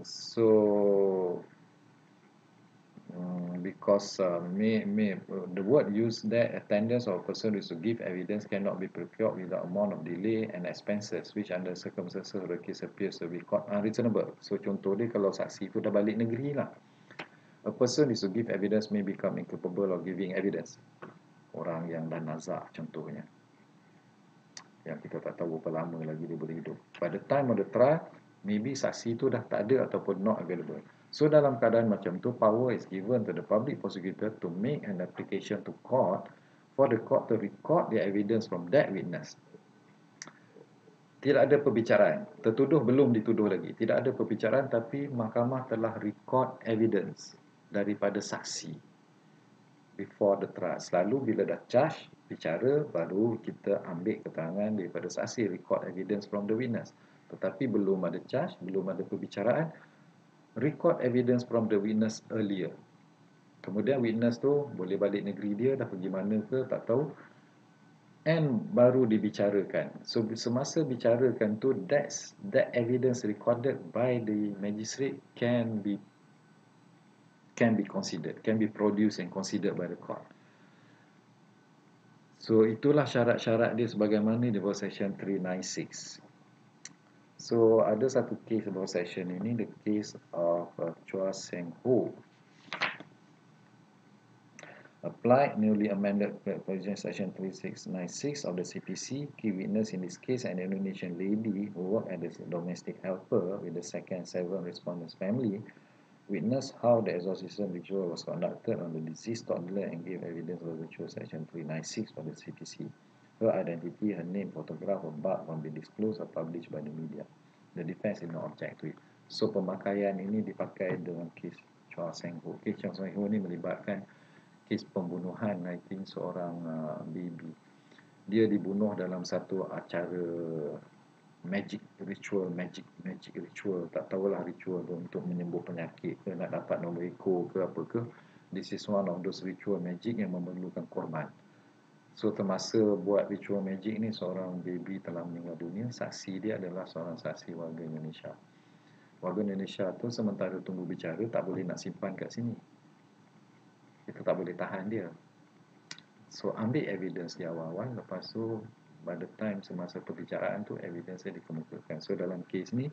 So because the word used there, attendance of a person is to give evidence cannot be procured without amount of delay and expenses which under circumstances of the case appears to be quite unreasonable. So contoh dia kalau saksi itu dah balik negeri lah. A person is to give evidence may become incapable of giving evidence. Orang yang dah nazak contohnya, yang kita tak tahu berapa lama lagi dia boleh hidup. By the time of the trial, maybe saksi itu dah tak ada ataupun not available. So dalam keadaan macam tu, power is given to the public prosecutor to make an application to court for the court to record the evidence from that witness. Tidak ada perbicaraan. Tertuduh belum dituduh lagi. Tidak ada perbicaraan, tapi mahkamah telah record evidence daripada saksi before the trial. Selalu bila dah charge, bicara, baru kita ambil keterangan daripada saksi, record evidence from the witness. Tetapi belum ada charge, belum ada perbicaraan, record evidence from the witness earlier. Kemudian witness tu boleh balik negeri dia, dah pergi mana ke, tak tahu, and baru dibicarakan. So semasa bicarakan tu, that evidence recorded by the magistrate can be considered, can be produced and considered by the court. So itulah syarat-syarat dia sebagaimana di bawah Section 396. So ada satu case bawah section ini, the case of Chua Seng Ho. Applied newly amended provision section 3696 of the CPC. Key witness in this case an Indonesian lady who worked as a domestic helper with the second 7 respondents' family. Witnessed how the exorcism ritual was conducted on the deceased toddler and gave evidence of the ritual section 396 of the CPC. Her identity, her name, photograph of birth will be disclosed or published by the media. The defense did not object to it. So pemakaian ini dipakai dalam kes Chua Seng Ho. Kes Chua Seng Ho ini melibatkan kes pembunuhan, I think, seorang baby. Dia dibunuh dalam satu acara magic ritual, magic ritual, tak tahulah ritual tu untuk menyembuh penyakit ke, nak dapat nombor ekor ke apa ke. This is one of those ritual magic yang memerlukan korban. So termasa buat ritual magic ni, seorang baby telah meninggal dunia. Saksi dia adalah seorang saksi warga Indonesia. Warga Indonesia tu sementara tunggu bicara, tak boleh nak simpan kat sini. Kita tak boleh tahan dia. So ambil evidence di awal-awal, lepas tu by the time semasa perbicaraan tu evidence dikemukakan. So dalam kes ni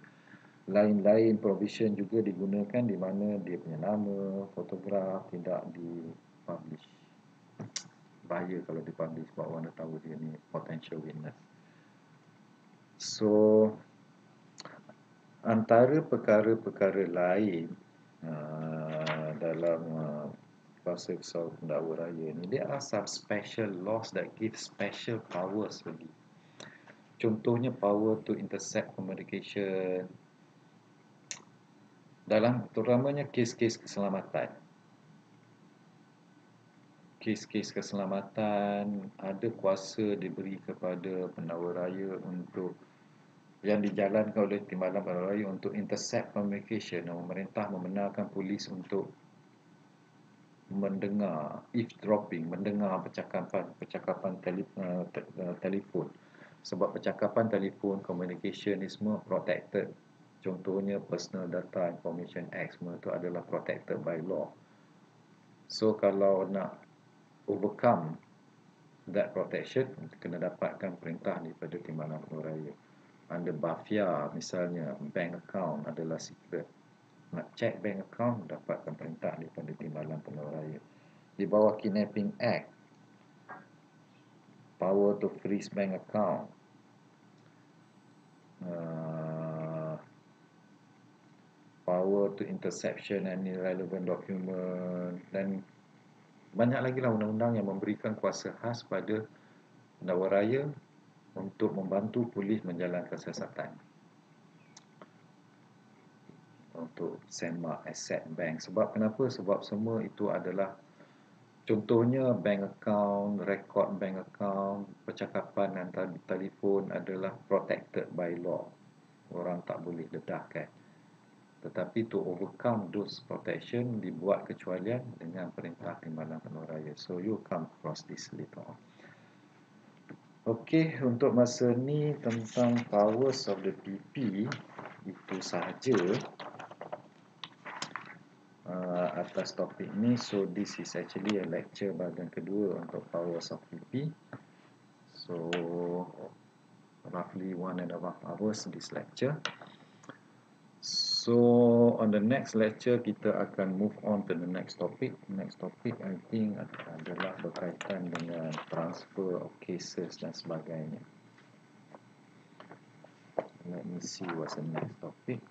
lain-lain provision juga digunakan di mana dia punya nama, fotograf tidak dipublish. Bahaya kalau dipublish sebab orang dah tahu dia ni potential witness. So antara perkara-perkara lain dalam kuasa kesal pendakwa raya ni, there are some special laws that give special powers lagi. Contohnya power to intercept communication dalam terutamanya kes-kes keselamatan. Kes-kes keselamatan ada kuasa diberi kepada pendakwa raya untuk yang dijalankan oleh Timbalan Pendakwa Raya untuk intercept communication. Pemerintah membenarkan polis untuk mendengar eavesdropping, mendengar percakapan telefon. Sebab percakapan telefon, communication ni semua protected. Contohnya Personal Data Information Act semua itu adalah protected by law. So kalau nak overcome that protection, kena dapatkan perintah daripada Timbalan Pendakwa Raya. Under BAFIA misalnya, bank account adalah secret. Nak check bank account, dapatkan perintah daripada Timbalan Pendakwa Raya. Di bawah Kidnapping Act, power to freeze bank account, power to interception any relevant document, dan banyak lagi lah undang-undang yang memberikan kuasa khas pada pendakwa raya untuk membantu polis menjalankan siasatan untuk sendmark asset bank. Sebab kenapa? Sebab semua itu adalah contohnya bank account, record bank account, percakapan antara telefon adalah protected by law. Orang tak boleh dedahkan. Tetapi to overcome those protection dibuat kecualian dengan perintah Timbalan Pendakwa Raya. So you come across this later on. Okey, untuk masa ni tentang powers of the PP itu sahaja atas topik ni. So this is actually a lecture bahagian kedua untuk powers of PP. So roughly 1.5 hours this lecture. So on the next lecture kita akan move on to the next topic. Next topic I think adalah berkaitan dengan transfer of cases dan sebagainya. Let me see what's the next topic.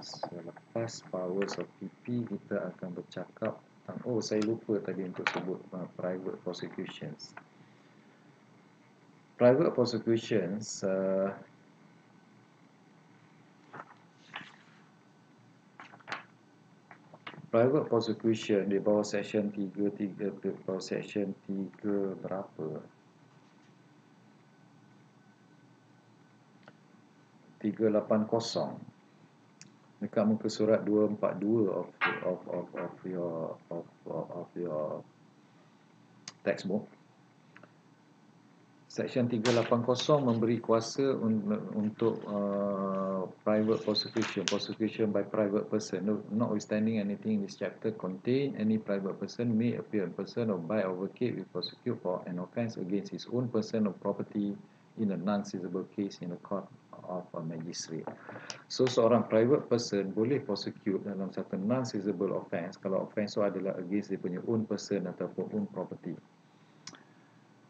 Selepas powers of PP kita akan bercakap tentang, oh saya lupa tadi untuk sebut private prosecutions. Private prosecutions private prosecution di bawah section 33 di bawah section 3 berapa? 380 dekat muka surat 242 of your textbook. Section 380 memberi kuasa untuk private prosecution by private person. Notwithstanding anything in this chapter contain, any private person may appear in person or by advocate will prosecute for an offence against his own person or property in a non-seizable case in a court of a magistrate. So seorang private person boleh prosecute dalam satu non-seizable offence kalau offence itu adalah against dia punya own person ataupun own property.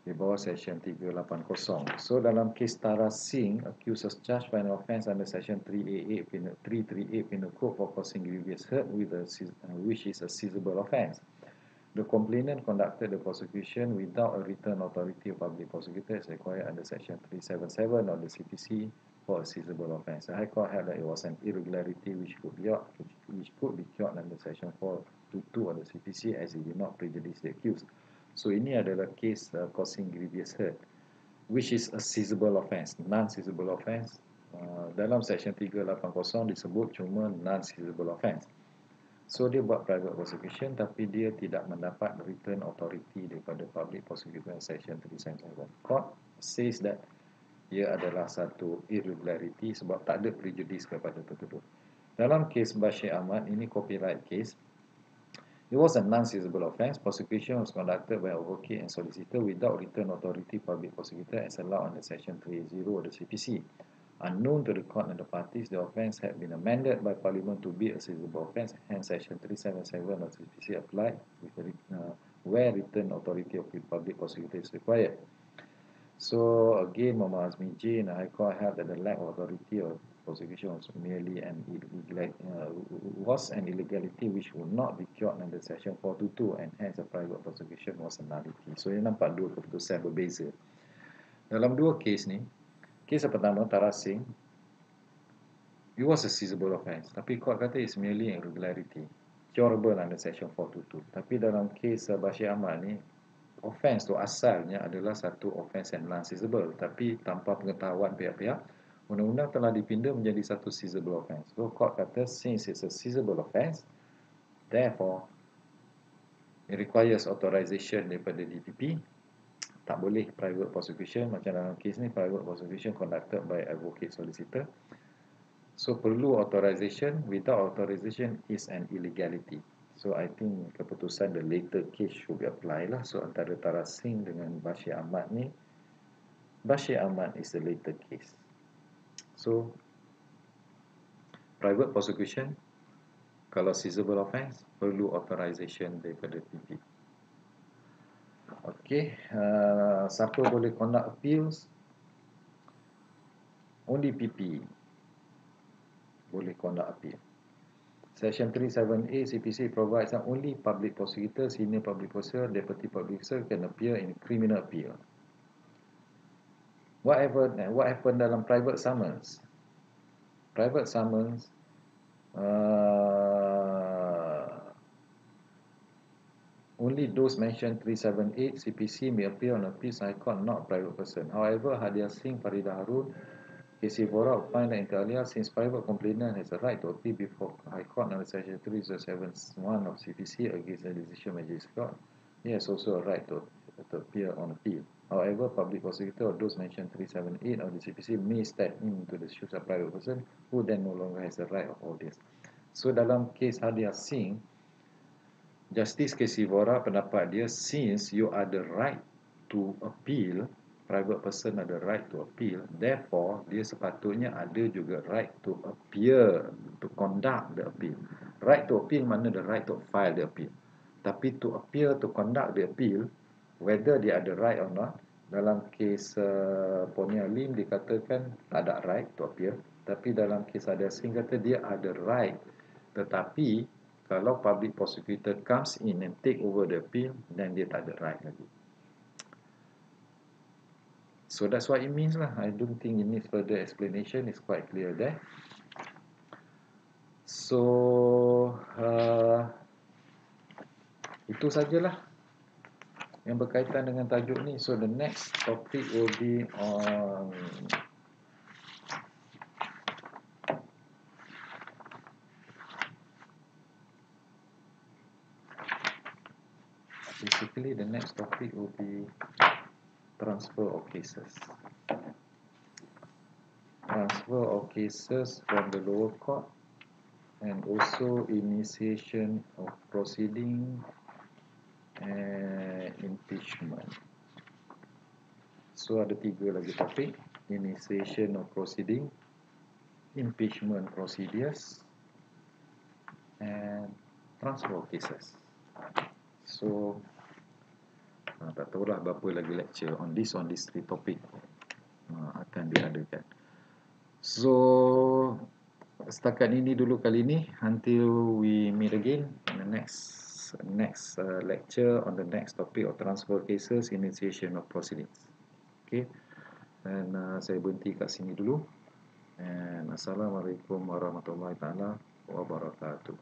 Di bawah section 380. So dalam kes Tara Singh, accused as charged by an offence under section 338 Penal Code for causing grievous hurt which is a seizable offence. The complainant conducted the prosecution without a written authority of public prosecutor as required under section 377 of the CPC for a seizable offence. The High Court held that it was an irregularity which could be cured under section 422 of the CPC as it did not prejudice the accused. So ini adalah case causing grievous hurt, which is a seizable offence. Non-seizable offence dalam section 380 disebut cuma non-seizable offence. So dia buat private prosecution tapi dia tidak mendapat written authority daripada public prosecutor section 377. Court says that ia adalah satu irregularity sebab tak ada prejudice kepada tertuduh. Dalam kes Bashir Ahmad, ini copyright case. It was a non-seizable offence. Prosecution was conducted by advocate and solicitor without written authority public prosecutor as allowed under Section 380 of the CPC. Unknown to the court and the parties, the offence had been amended by Parliament to be a seizable offence, hence Section 377 of the CPC applied where written authority of the public prosecutor is required. So again, Muhammad Azmi J in the High Court held that the lack of authority of prosecution was merely an illegality which would not be cured under Section 422 and hence a private prosecution was a nullity. So ini nampak dua keputusan berbeza. Dalam dua kes ni, kes yang pertama Tarasing, it was a seizable offence, tapi court kata it's merely an irregularity, curable under Section 422. Tapi dalam kes Bashir Ahmad ni, offence tu asalnya adalah satu offence yang non-seizable, tapi tanpa pengetahuan pihak-pihak, undang-undang telah dipinda menjadi satu seizable offence. So court kata since it's a seizable offence, therefore it requires authorization daripada DPP. Tak boleh private prosecution, macam dalam kes ni private prosecution conducted by advocate solicitor. So perlu authorization, without authorization is an illegality. So I think keputusan the later case should be applied lah. So antara Tarasing dengan Bashir Ahmad ni, Bashir Ahmad is the later case. So private prosecution, kalau seizable offence, perlu authorization daripada PP. Okay, siapa boleh conduct appeals? Only PP boleh conduct appeal. Section 37A CPC provides that only public prosecutor, senior public prosecutor, deputy public prosecutor can appear in criminal appeal. What happened dalam private summons? Private summons, only those mentioned 378 CPC may appear on appeals High Court, not private person. However, Hadiah Singh, Farida Harun, KC Vora opined that inter alia, since private complainant has a right to appeal before High Court under Section 3071 of CPC against the decision Majlis Court, he has also a right to appear on appeal. However, public prosecutor or those mentioned 378 of the CPC may step into the shoes of private person who then no longer has the right of all this. So dalam kes Hadiah Singh, Justice KC Vora pendapat dia, since you are the right to appeal, private person ada right to appeal, therefore dia sepatutnya ada juga right to appear, to conduct the appeal. Right to appeal mana the right to file the appeal, tapi to appear, to conduct the appeal, whether dia ada right or not. Dalam kes Ponia Lim dikatakan tak ada right to appear, tapi dalam kes Hadiah Singh kata dia ada right, tetapi kalau public prosecutor comes in and take over the appeal, then dia tak ada right lagi. So that's what it means lah. I don't think it needs further explanation. It's quite clear there. So itu sajalah yang berkaitan dengan tajuk ni. So the next topic will be on basically the next topic will be transfer of cases. Transfer of cases from the lower court and also initiation of proceeding and impeachment. So ada tiga lagi topik: initiation of proceeding, impeachment procedures, and transfer of cases. So tak tahulah berapa lagi lecture on these three topic akan diadakan. So setakat ini dulu kali ini, until we meet again in the next lecture on the next topic of transfer cases, initiation of proceedings. Okay, dan saya berhenti kat sini dulu. And assalamualaikum warahmatullahi taala wabarakatuh.